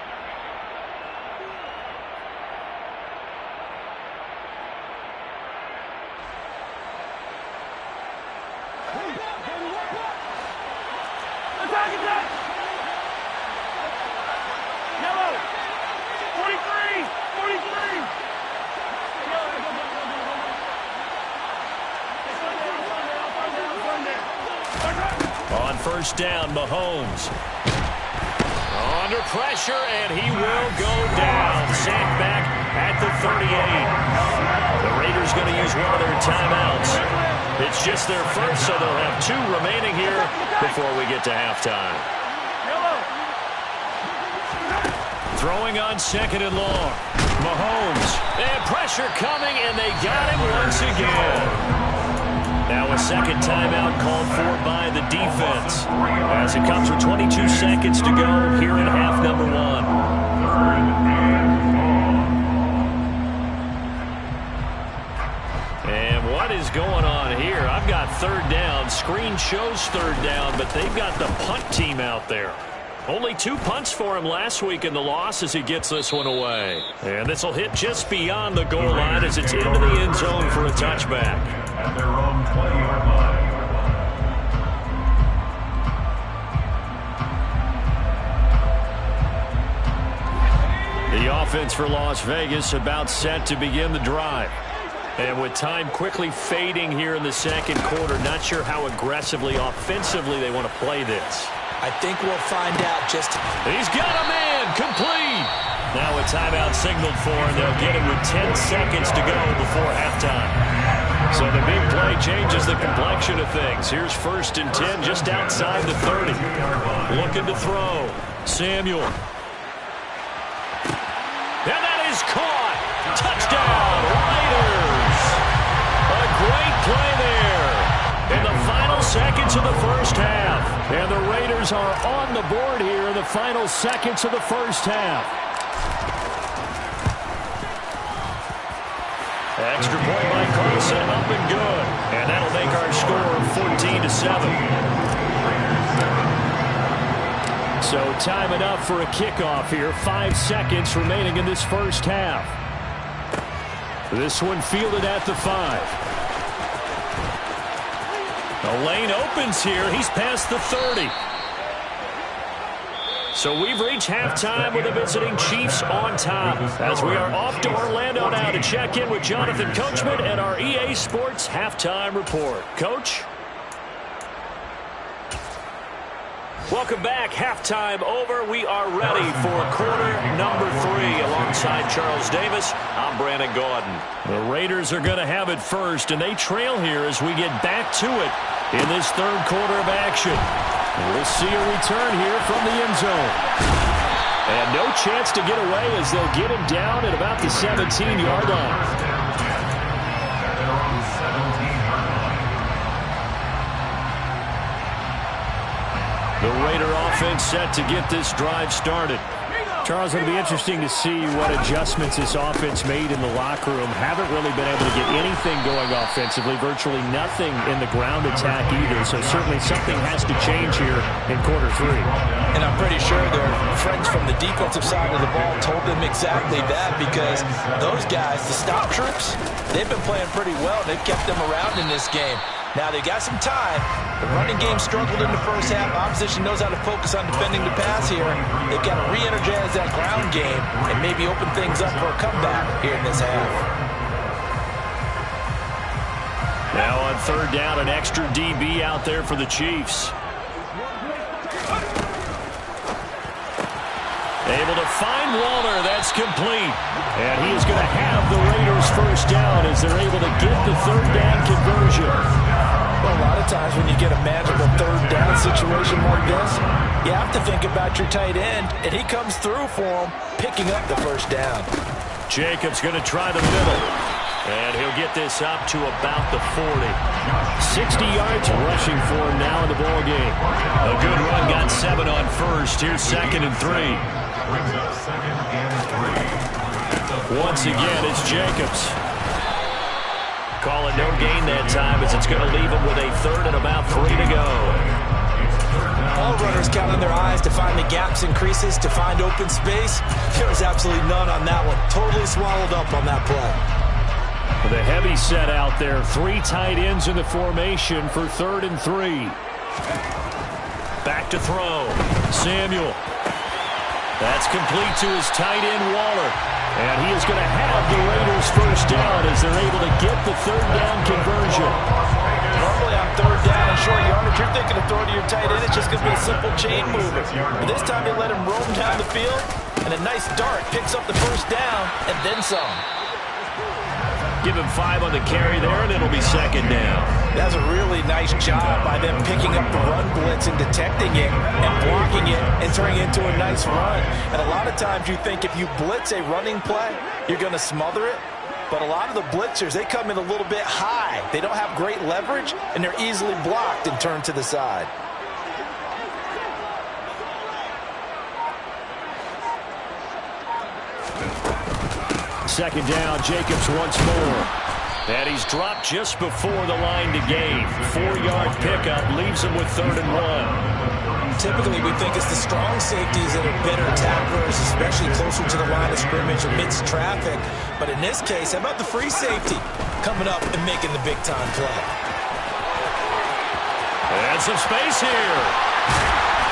On first down, Mahomes. Under pressure, and he will go down. Sacked back at the 38. The Raiders going to use one of their timeouts. It's just their first, so they'll have 2 remaining here before we get to halftime. Throwing on 2nd and long. Mahomes. And pressure coming, and they got him once again. Now a second timeout called for by the defense as it comes with 22 seconds to go here in half number 1. And what is going on here? I've got 3rd down. Screen shows 3rd down, but they've got the punt team out there. Only 2 punts for him last week in the loss as he gets this one away. And this will hit just beyond the goal line as it's into the end zone for a touchback. At their own 20-yard line. The offense for Las Vegas about set to begin the drive. And with time quickly fading here in the second quarter, not sure how aggressively, offensively they want to play this. I think we'll find out just... He's got a man, complete. Now a timeout signaled for, and they'll get him with 10 seconds to go before halftime. So the big play changes the complexion of things. Here's 1st and 10 just outside the 30. Looking to throw. Samuel. And that is caught. Touchdown, Raiders. A great play there in the final seconds of the first half. And the Raiders are on the board here in the final seconds of the first half. Extra point by Carlson, up and good. And that'll make our score 14-7. So time enough for a kickoff here. 5 seconds remaining in this first half. This one fielded at the 5. The lane opens here. He's past the 30. So we've reached halftime with the visiting Chiefs on top as we are off to Orlando now to check in with Jonathan Coachman and our EA Sports Halftime Report. Coach? Welcome back. Halftime over. We are ready for quarter number 3 alongside Charles Davis. I'm Brandon Gaudin. The Raiders are going to have it first, and they trail here as we get back to it in this third quarter of action. We'll see a return here from the end zone. And no chance to get away as they'll get him down at about the 17-yard line. The Raider offense set to get this drive started. Charles, it'll be interesting to see what adjustments this offense made in the locker room. Haven't really been able to get anything going offensively, virtually nothing in the ground attack either. So certainly something has to change here in quarter 3. And I'm pretty sure their friends from the defensive side of the ball told them exactly that, because those guys, the stop troops, they've been playing pretty well. They've kept them around in this game. Now they got some time. The running game struggled in the first half. Opposition knows how to focus on defending the pass here. They've got to re-energize that ground game and maybe open things up for a comeback here in this half. Now on third down, an extra DB out there for the Chiefs. Able to find Waller. That's complete. And he is going to have the Raiders first down as they're able to get the third down conversion. Well, a lot of times when you get a magical third down situation like this, you have to think about your tight end, and he comes through for him, picking up the first down. Jacobs going to try the middle. And he'll get this up to about the 40. 60 yards rushing for him now in the ball game. A good run, got 7 on first. Here's 2nd and 3. Once again, it's Jacobs. Call it no gain that time as it's going to leave him with a 3rd and about 3 to go. All runners counting their eyes to find the gaps and creases, to find open space. There was absolutely none on that one. Totally swallowed up on that play. The heavy set out there. 3 tight ends in the formation for 3rd and 3. Back to throw. Samuel. That's complete to his tight end, Waller. And he is going to have the Raiders first down as they're able to get the third down conversion. Normally on third down and short yardage, you're thinking of throwing to your tight end. It's just going to be a simple chain mover. But this time you let him roam down the field, and a nice dart picks up the first down and then some. Give him 5 on the carry there, and it'll be 2nd down. That's a really nice job by them picking up the run blitz and detecting it and blocking it and turning it into a nice run. And a lot of times you think if you blitz a running play, you're going to smother it. But a lot of the blitzers, they come in a little bit high. They don't have great leverage, and they're easily blocked and turned to the side. Second down, Jacobs once more. And he's dropped just before the line to gain. 4-yard pickup leaves him with 3rd and 1. Typically, we think it's the strong safeties that are better tacklers, especially closer to the line of scrimmage amidst traffic. But in this case, how about the free safety coming up and making the big-time play? And some space here.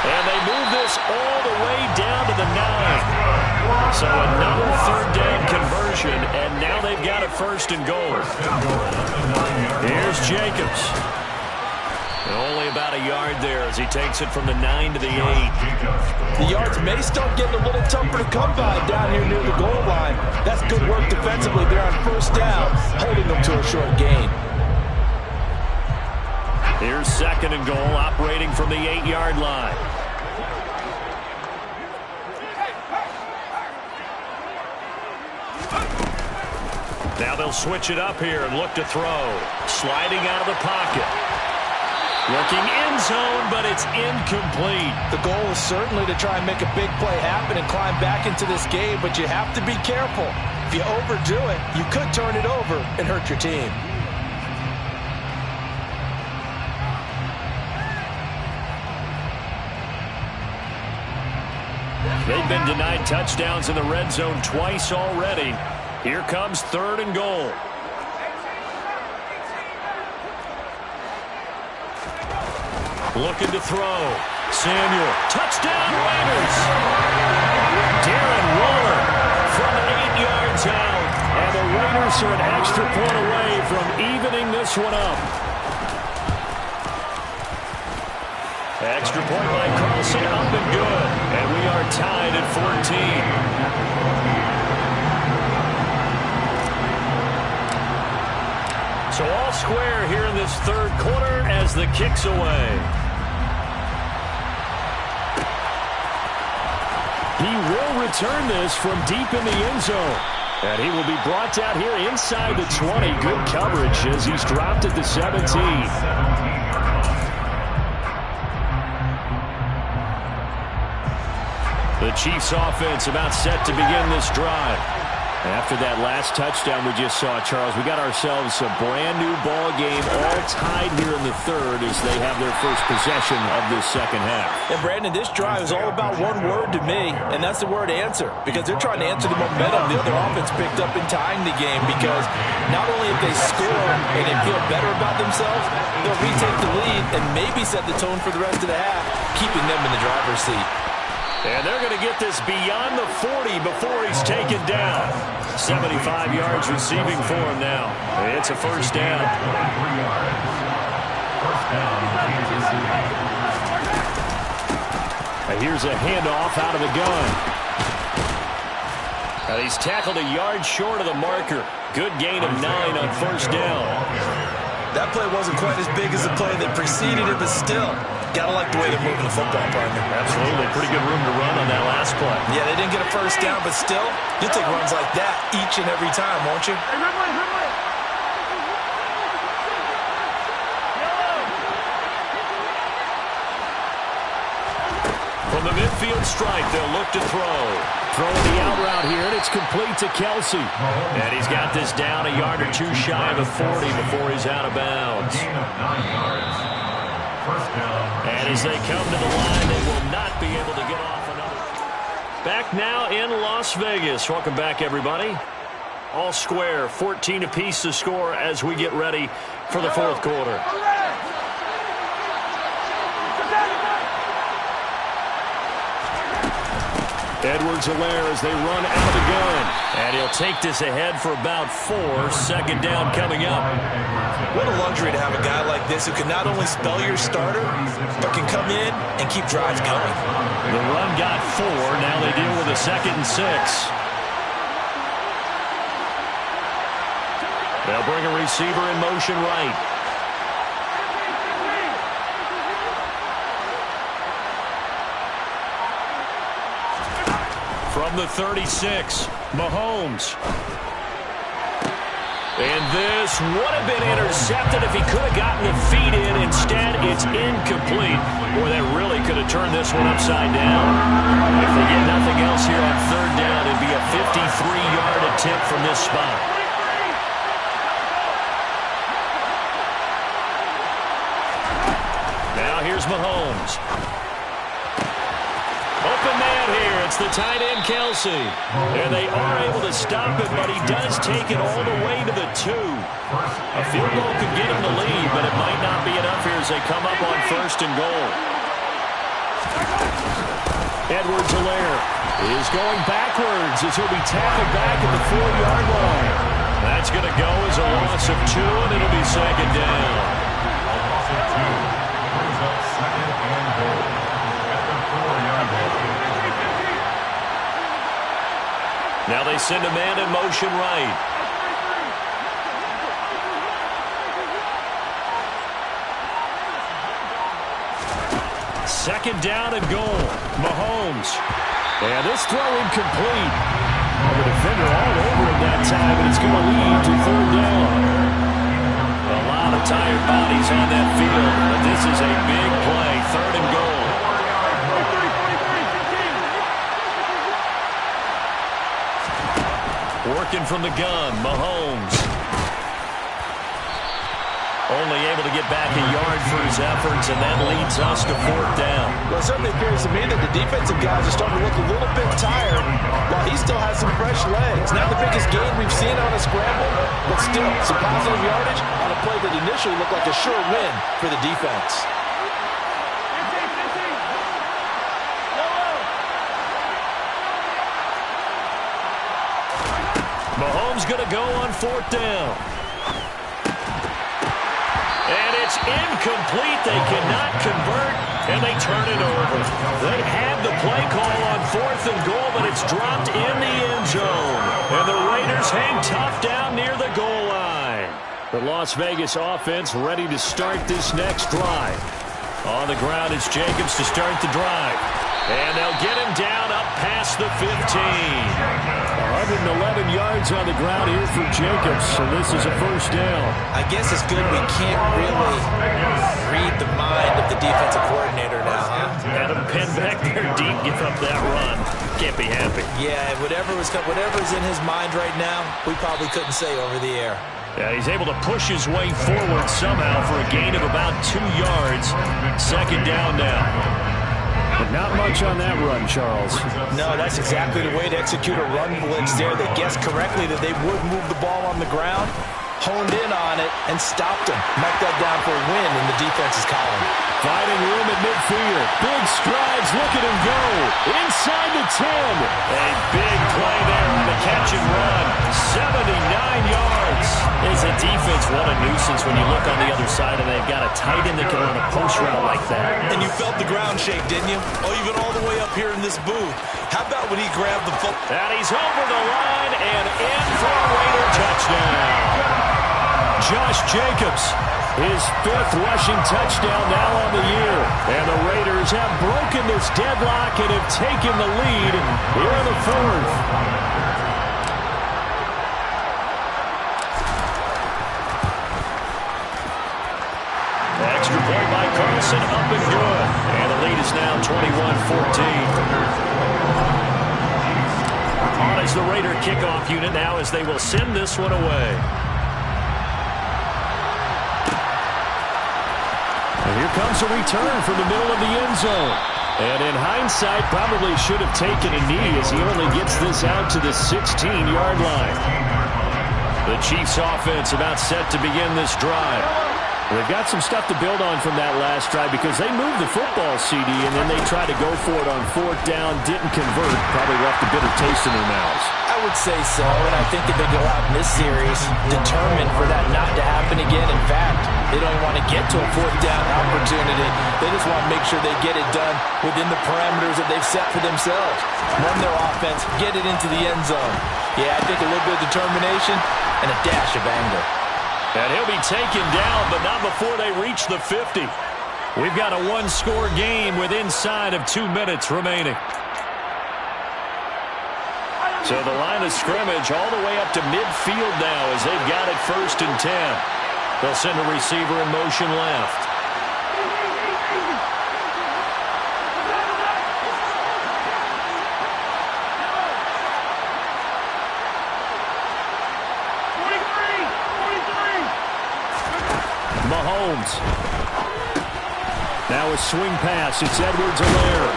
And they move this all the way down to the 9. So another 3rd down conversion, and now they've got a 1st and goal. Here's Jacobs. And only about a yard there as he takes it from the 9 to the 8. The yards may start getting a little tougher to come by down here near the goal line. That's good work defensively there on 1st down, holding them to a short gain. Here's 2nd and goal, operating from the 8-yard line. Now they'll switch it up here and look to throw. Sliding out of the pocket. Looking end zone, but it's incomplete. The goal is certainly to try and make a big play happen and climb back into this game, but you have to be careful. If you overdo it, you could turn it over and hurt your team. They've been denied touchdowns in the red zone twice already. Here comes 3rd and goal. Looking to throw. Samuel. Touchdown Raiders. Darren Waller from 8 yards out. And the Raiders are an extra point away from evening this one up. Extra point by Carlson, up and good. And we are tied at 14. So all square here in this 3rd quarter as the kick's away. He will return this from deep in the end zone. And he will be brought down here inside the 20. Good coverage as he's dropped at the 17. The Chiefs offense about set to begin this drive. After that last touchdown we just saw, Charles, we got ourselves a brand-new ball game, all tied here in the 3rd as they have their first possession of this 2nd half. And, Brandon, this drive is all about one word to me, and that's the word answer, because they're trying to answer the momentum the other offense picked up in tying the game, because not only if they score and they feel better about themselves, they'll retake the lead and maybe set the tone for the rest of the half, keeping them in the driver's seat. And they're going to get this beyond the 40 before he's taken down. 75 yards receiving for him now. It's a 1st down. And here's a handoff out of the gun. And he's tackled a yard short of the marker. Good gain of 9 on 1st down. That play wasn't quite as big as the play that preceded it, but still, gotta like the way they're moving the football, partner. Absolutely. Pretty good room to run on that last play. Yeah, they didn't get a 1st down, but still, you'll take runs like that each and every time, won't you? From the midfield stripe, they'll look to throw. Throwing the out route here, and it's complete to Kelsey. And he's got this down a yard or 2 shy of the 40 before he's out of bounds. And as they come to the line, they will not be able to get off another. Back now in Las Vegas. Welcome back, everybody. All square, 14 apiece to score as we get ready for the 4th quarter. Edwards-Helaire as they run out of the gun. And he'll take this ahead for about 4. 2nd down coming up. What a luxury to have a guy like this who can not only spell your starter, but can come in and keep drives going. The run got 4. Now they deal with a 2nd and 6. They'll bring a receiver in motion right. From the 36, Mahomes. And this would have been intercepted if he could have gotten the feet in. Instead, it's incomplete. Boy, that really could have turned this one upside down. If they get nothing else here on 3rd down, it'd be a 53-yard attempt from this spot. Mahomes. Open man here. It's the tight end, Kelsey. And they are able to stop him, but he does take it all the way to the 2. A field goal could get him the lead, but it might not be enough here as they come up on 1st and goal. Edwards-Helaire is going backwards as he'll be tackled back at the 4-yard line. That's going to go as a loss of 2, and it'll be 2nd down. Loss of 2 brings up 2nd and goal at the 4-yard line. Now they send a man in motion right. Second down and goal. Mahomes. And this throw incomplete. The defender all over him that time, and it's going to lead to 3rd down. A lot of tired bodies on that field, but this is a big play. 3rd and goal. Working from the gun, Mahomes. Only able to get back a yard for his efforts, and that leads us to 4th down. Well, it certainly appears to me that the defensive guys are starting to look a little bit tired while he still has some fresh legs. Not the biggest gain we've seen on a scramble, but still some positive yardage on a play that initially looked like a sure win for the defense. Mahomes going to go on 4th down. And it's incomplete. They cannot convert, and they turn it over. They had the play call on 4th and goal, but it's dropped in the end zone. And the Raiders hang tough down near the goal line. The Las Vegas offense ready to start this next drive. On the ground is Jacobs to start the drive. And they'll get him down up past the 15. 111 yards on the ground here for Jacobs, and this is a 1st down. I guess it's good we can't really read the mind of the defensive coordinator now, huh? Adam Penn back there deep, give up that run. Can't be happy. Yeah, whatever's in his mind right now, we probably couldn't say over the air. Yeah, he's able to push his way forward somehow for a gain of about 2 yards. 2nd down now. But not much on that run, Charles. No, that's exactly the way to execute a run blitz there. They guessed correctly that they would move the ball on the ground, honed in on it, and stopped him. Marked that down for a win in the defense's column. Finding room at midfield. Big strides. Look at him go. Inside the 10. A big play there on the catch and run. 79 yards. Is a defense, what a nuisance when you look on the other side and they've got a tight end that can run a post route like that. And you felt the ground shake, didn't you? Oh, even all the way up here in this booth. How about when he grabbed the football? And he's over the line and in for a Raider touchdown. Josh Jacobs, his 5th rushing touchdown now on the year. And the Raiders have broken this deadlock and have taken the lead here in the 4th. Extra point by Carlson, up and good. And the lead is now 21-14. On is the Raider kickoff unit now as they will send this one away. And here comes a return from the middle of the end zone. And in hindsight, probably should have taken a knee as he only gets this out to the 16-yard line. The Chiefs offense about set to begin this drive. They've got some stuff to build on from that last drive because they moved the football, CD, and then they tried to go for it on 4th down, didn't convert, probably left a bitter taste in their mouths. I would say so, and I think that they go out in this series determined for that not to happen again. In fact, they don't even want to get to a 4th down opportunity. They just want to make sure they get it done within the parameters that they've set for themselves. Run their offense, get it into the end zone. Yeah, I think a little bit of determination and a dash of anger. And he'll be taken down, but not before they reach the 50. We've got a 1-score game with inside of 2 minutes remaining. So the line of scrimmage all the way up to midfield now as they've got it 1st and 10. They'll send a receiver in motion left. Mahomes. Now a swing pass. It's Edwards-Helaire.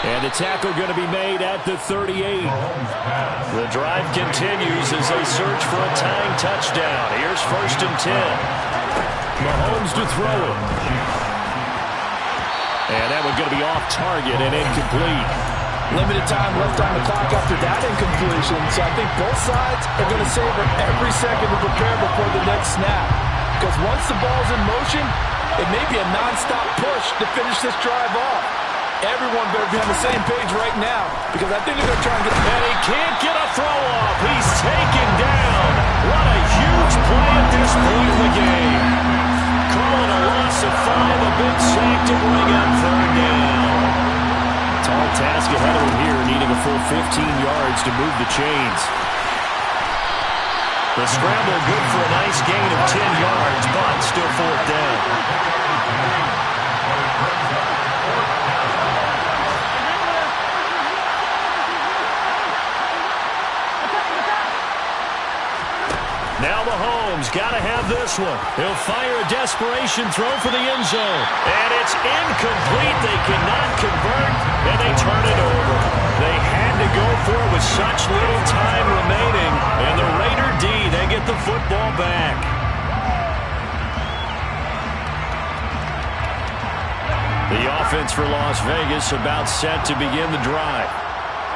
And the tackle going to be made at the 38. The drive continues as they search for a tying touchdown. Here's 1st and 10. Mahomes to throw it. And that one going to be off target and incomplete. Limited time left on the clock after that incompletion, so I think both sides are going to savor every second to prepare before the next snap. Because once the ball's in motion, it may be a non-stop push to finish this drive off. Everyone better be on the same page right now, because I think they're going to try and get... And he can't get a throw off. He's taken down. What a huge play at this point in the game. Calling a loss of 5, a big sack to bring up 3rd down. Tall task ahead of him here, needing a full 15 yards to move the chains. The scramble good for a nice gain of 10 yards, but still 4th down. Now Mahomes got to have this one. He'll fire a desperation throw for the end zone. And it's incomplete. They cannot convert, and they turn it over. They had to go for it with such little time remaining. And the Raider D, they get the football back. The offense for Las Vegas about set to begin the drive.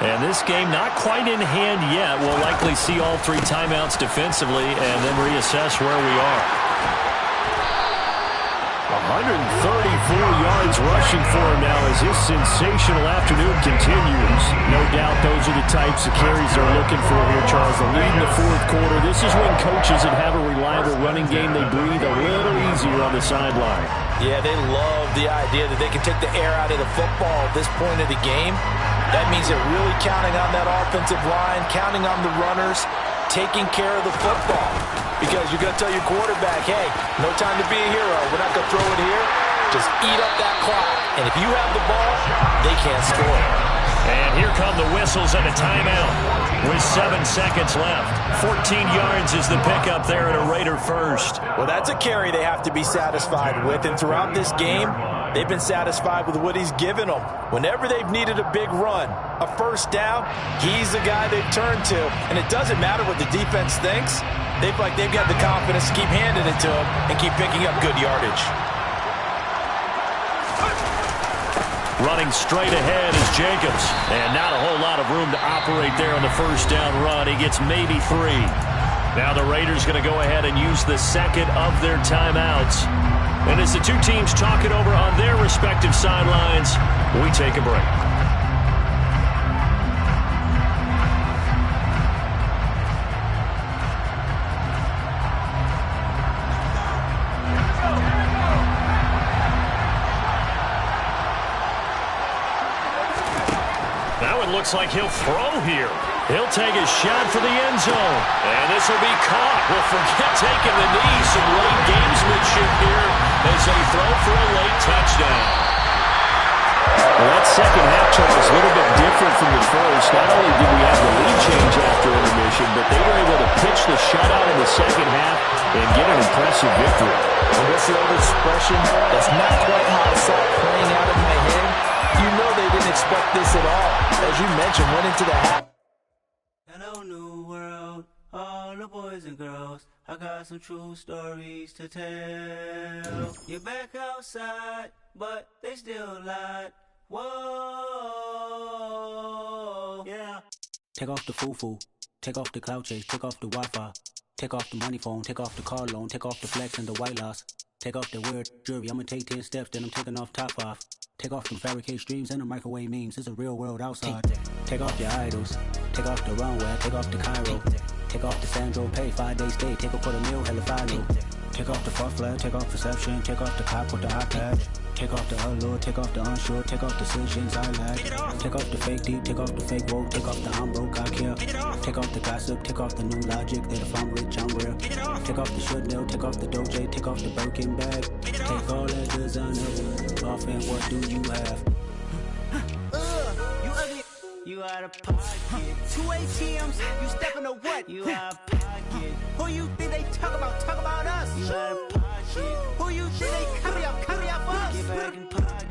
And this game not quite in hand yet. We'll likely see all 3 timeouts defensively and then reassess where we are. 134 yards rushing for him now as his sensational afternoon continues. No doubt those are the types of carries they're looking for here, Charles. The lead in the 4th quarter. This is when coaches that have a reliable running game, they breathe a little easier on the sideline. Yeah, they love the idea that they can take the air out of the football at this point of the game. That means they're really counting on that offensive line, counting on the runners, taking care of the football. Because you're going to tell your quarterback, hey, no time to be a hero. We're not going to throw it here. Just eat up that clock. And if you have the ball, they can't score. And here come the whistles and a timeout with 7 seconds left. 14 yards is the pickup there at a Raider first. Well, that's a carry they have to be satisfied with. And throughout this game, they've been satisfied with what he's given them. Whenever they've needed a big run, a first down, he's the guy they've turned to. And it doesn't matter what the defense thinks. They feel like they've got the confidence to keep handing it to him and keep picking up good yardage. Running straight ahead is Jacobs. And not a whole lot of room to operate there on the first down run. He gets maybe 3. Now the Raiders going to go ahead and use the second of their timeouts. And as the 2 teams talk it over on their respective sidelines, we take a break. Now it looks like he'll throw here. He'll take a shot for the end zone. And this will be caught. Well, forget taking the knee. Some late gamesmanship here as they throw for a late touchdown. Well, that second half, Charles, a little bit different from the first. Not only did we have the lead change after intermission, but they were able to pitch the shutout in the second half and get an impressive victory. And what's the old expression? That's not quite how I saw it playing out in my head. You know they didn't expect this at all. As you mentioned, went into the half. Hello, new world, all the boys and girls. I got some true stories to tell. You're back outside, but they still lied. Whoa, yeah. Take off the foo-foo, take off the cloud chase, take off the Wi-Fi, take off the money phone, take off the car loan, take off the flex and the white loss. Take off the weird jewelry, I'ma take 10 steps, then I'm taking off top off. Take off them fabricate streams and the microwave memes, it's a real world outside. Take off your idols, take off the runway, take off the Cairo. Take off the Sandro Pay, 5-day stay, take off for the meal, hella follow. Take off the fuck flag, take off perception, take off the cop with the iPad. Take off the allure, take off the unsure, take off decisions I lack. Take off the fake deep, take off the fake woke, take off the I'm broke, I care. Take off the gossip, take off the new logic, that if I'm rich, I'm real. Take off the should know, take off the Doja, take off the Birkin bag. Take all that designer off and what do you have? You ugly. You out of pocket. 2 ATMs, you stepping to what? You out of pocket. Who you think they talk about? Talk about us. You out of pocket. Who you think they cover up for us? Get back in pocket.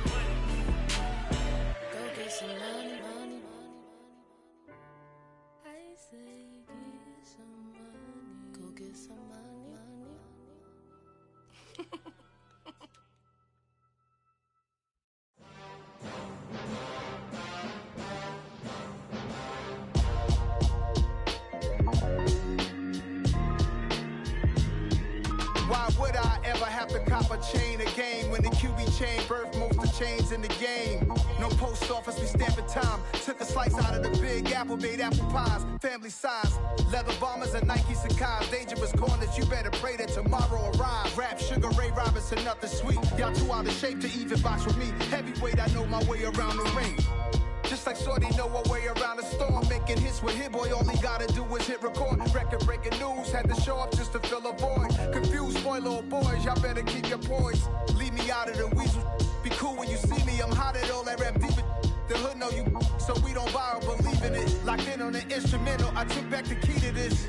Why would I ever have to cop a chain again when the QB chain birthed most of chains in the game? No post office, we stamping time. Took a slice out of the big apple, made apple pies, family size. Leather bombers and Nike Sacai's. Dangerous corners, you better pray that tomorrow arrives. Rap, Sugar Ray Robinson, nothing sweet. Y'all too out of shape to even box with me. Heavyweight, I know my way around the ring. Just like Shorty know her way around the storm. Making hits with Hit Boy, all he gotta do is hit record. Record-breaking news, had to show up just to fill a void. Confused, spoiled little boys, y'all better keep your poise. Leave me out of the weasel. Be cool when you see me, I'm hot at all that rap deep. The hood know you, so we don't borrow, believe in it. Locked in on the instrumental, I took back the key to this.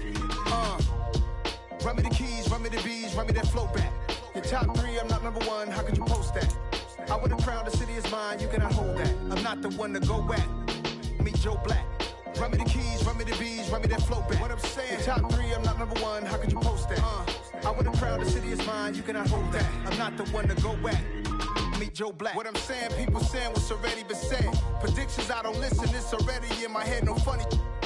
Run me the keys, run me the bees, run me that flow back. Your top 3, I'm not number 1, how could you post that? I would've crowned the city is mine, you cannot hold that. I'm not the one to go at. Meet Joe Black. Run me the keys, run me the bees, run me that flow back. What I'm saying, your top 3, I'm not number 1, how could you post that? I would've crowned the city is mine, you cannot hold that. I'm not the one to go at. Meet Joe Black. What I'm saying, people saying what's already been said. Predictions, I don't listen, it's already in my head, no funny.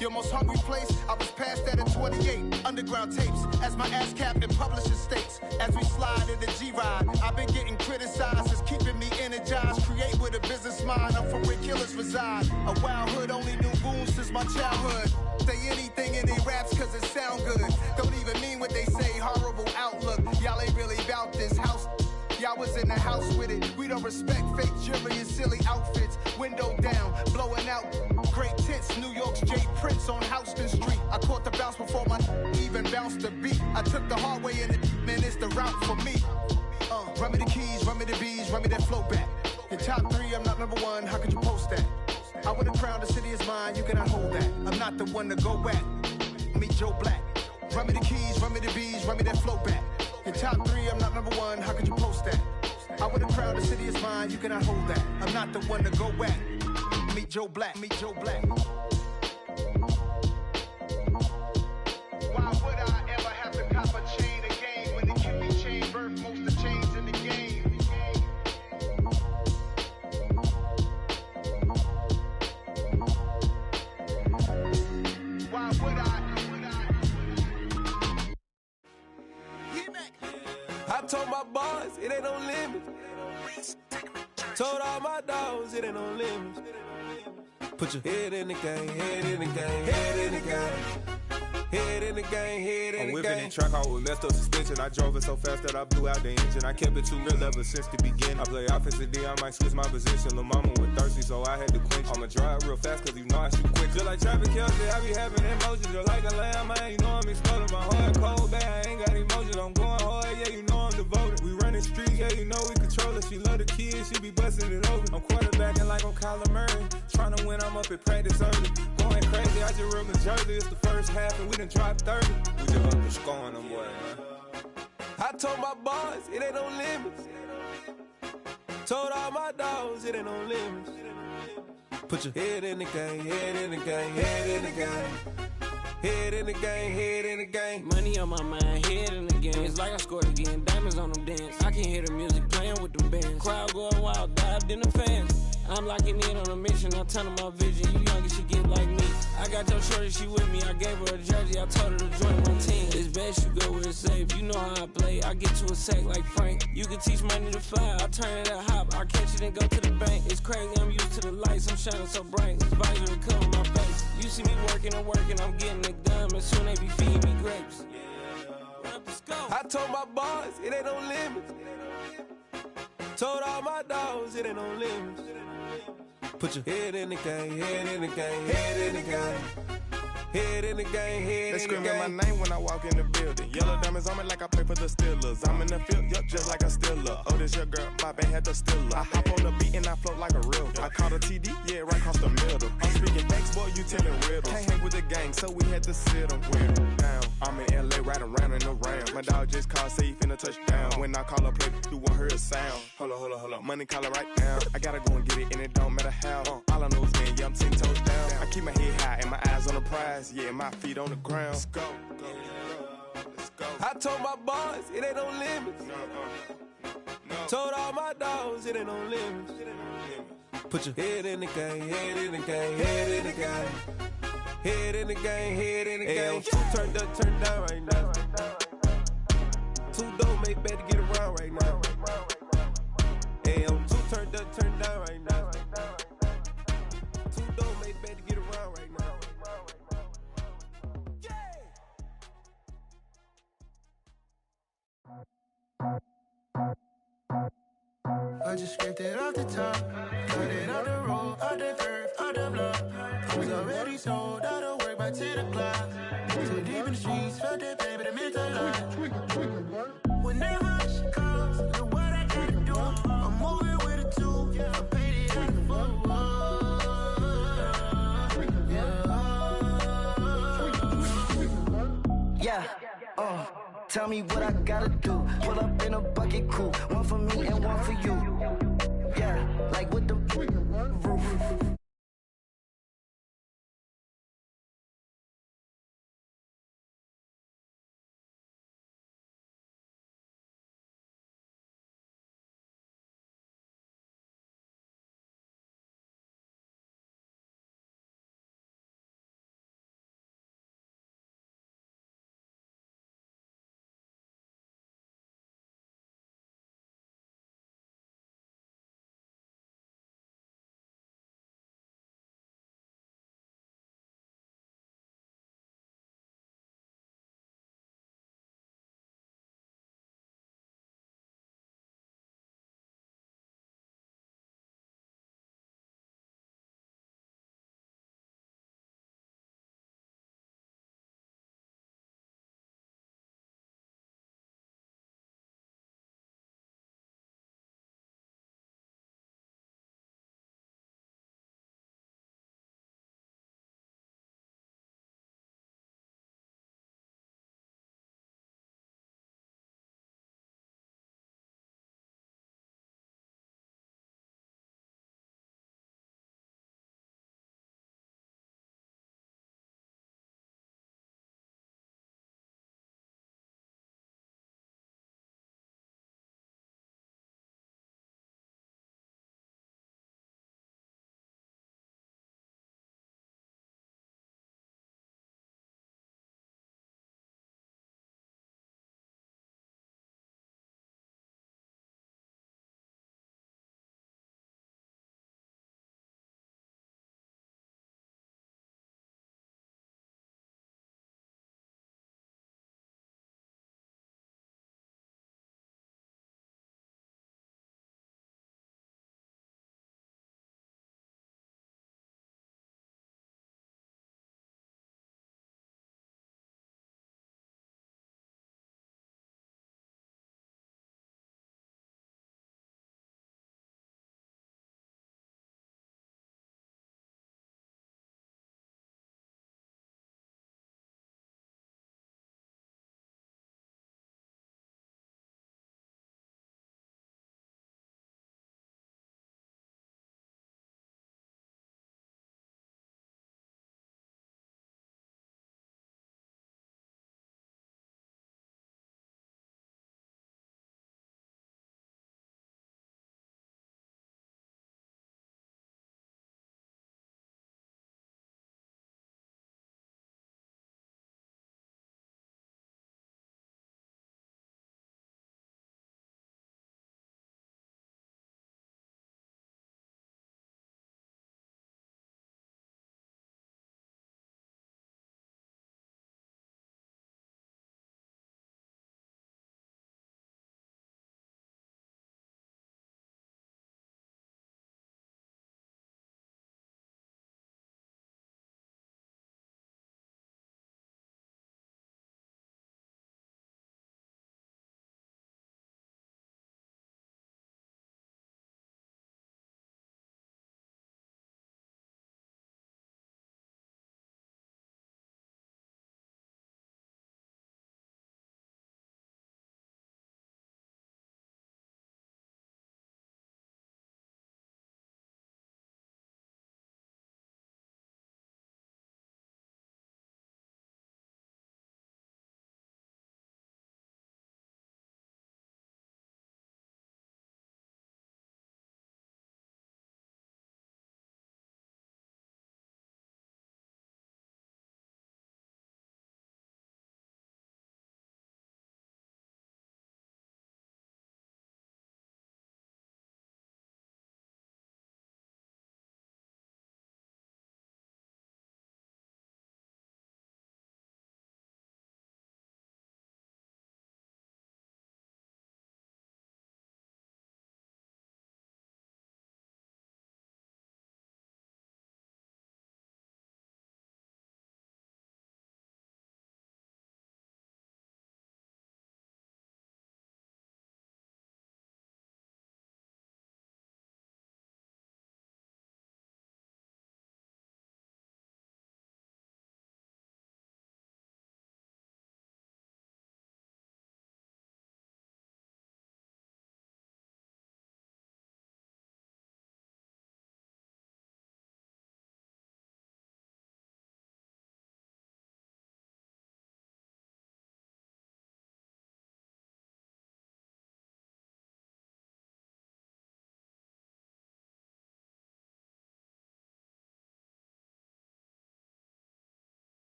Your most hungry place, I was past that in 28. Underground tapes, as my ass cap in publishing states. As we slide in the G-Ride, I've been getting criticized, it's keeping me energized. Create with a business mind, I'm from where killers reside. A wild hood, only knew goons since my childhood. Say anything in they raps cause it sound good. Don't even mean what they say, horrible outlook. Y'all ain't really about this house. Y'all was in the house with it. We don't respect fake jewelry and silly outfits. Window down, blowing out great tits. New York's J. Prince on Houston Street. I caught the bounce before my even bounced the beat. I took the hard way in it, man, it's the route for me. Run me the keys, run me the bees, run me that flow back. Your top 3, I'm not number 1, how could you post that? I would've crowned the city is mine, you cannot hold that. I'm not the one to go at. Meet Joe Black. Run me the keys, run me the bees, run me that flow back. Your top 3, I'm not number 1, how could you post that? I would've crowned the city is mine, you cannot hold that. I'm not the one to go at. Meet Joe Black, meet Joe Black. Why would I ever have to cop a chain again when the QB chain birthed most of chains in the game? Why would I? I told my boys, it ain't no limit. Told all my dogs, it ain't no limit. Put your head in the game, head in the game, head in the game. Head in the game, head in the game. I'm whipping in track, I was messed up suspension. I drove it so fast that I blew out the engine. I kept it too real ever since the beginning. I play offensive D, I might switch my position. Lil' mama was thirsty, so I had to quench. I'ma drive real fast, cause you know I shoot quick. Just like traffic Kelsey, I be having emotions. Just like a lamb, man, you know I'm exploding. My heart cold, bad, I ain't got emotions. I'm going hard, yeah, you know I'm devoted. We running streets, yeah, you know we control it. She love the kids, she be busting it over. I'm quarterbacking like I'm Kyler Murray. Trying to win, I'm up at practice early. Going crazy, I just real my jersey. It's the first half, and we done dropped 30. We just up and scoring them, boy, man. I told my boys, it ain't no limits. Told all my dogs, it ain't no limits. Put your head in the game, head in the game, head in the game. Head in the game, head in the game. Money on my mind, head in the game. It's like I scored again, diamonds on them dance. I can hear the music playing with them bands. Crowd going wild, dived in the fans. I'm locking in on a mission, I tell her my vision. You young and she get like me. I got your shorty, she with me. I gave her a jersey, I told her to join my team. It's best you go where it's safe. You know how I play. I get to a sack like Frank. You can teach money to fly. I turn it a hop. I catch it and go to the bank. It's crazy, I'm used to the lights. I'm shining so bright. This visor will cover my face. You see me working and working. I'm getting it done. And soon they be feeding me grapes. I told my boys, it ain't no limits. Told all my dogs, it ain't no limits. Put your head in the game, head in the game, head in the game. Head in the game, head they in the game. They screaming my name when I walk in the building. Yellow diamonds on me like I play for the Steelers. I'm in the field, yup, just like a Steeler. Oh, this your girl, my band had the Steeler. I hop on the beat and I float like a real. I caught a TD, yeah, right across the middle. I'm speaking thanks, boy, you telling riddles. Can't hang with the gang, so we had to sit them down. I'm in LA, riding around and around. My dog just called, say he finna touchdown. When I call a play, you won't hear a sound. Hold up, money calling right now. I gotta go and get it, and it don't matter how. All I know is, man, yeah, I'm 10 toes down. I keep my head high and my eyes on the prize. Yeah, my feet on the ground. Let's go. I told my boys, it ain't no limits. Told all my dogs, it ain't no limits. Put your head in the game, head in the game, head in the game. Head in the game, head in the game. Turned up, turned down right now. Too dope, make better get around right now. Hey, I'm too turned up, turned down right now. Too dope, make better get around right now. I just scraped it off the top, got it on the road, on the curve, on the block. Was already sold, out of work by 10 o'clock. Too deep in the streets, felt that pain, but it meant a lot. Whenever she calls, know what I gotta do. I'm moving with a two, I paid it out the full. Yeah, tell me what I gotta do. Pull up in a bucket crew, one for me and one for you. Yeah, like with the roof.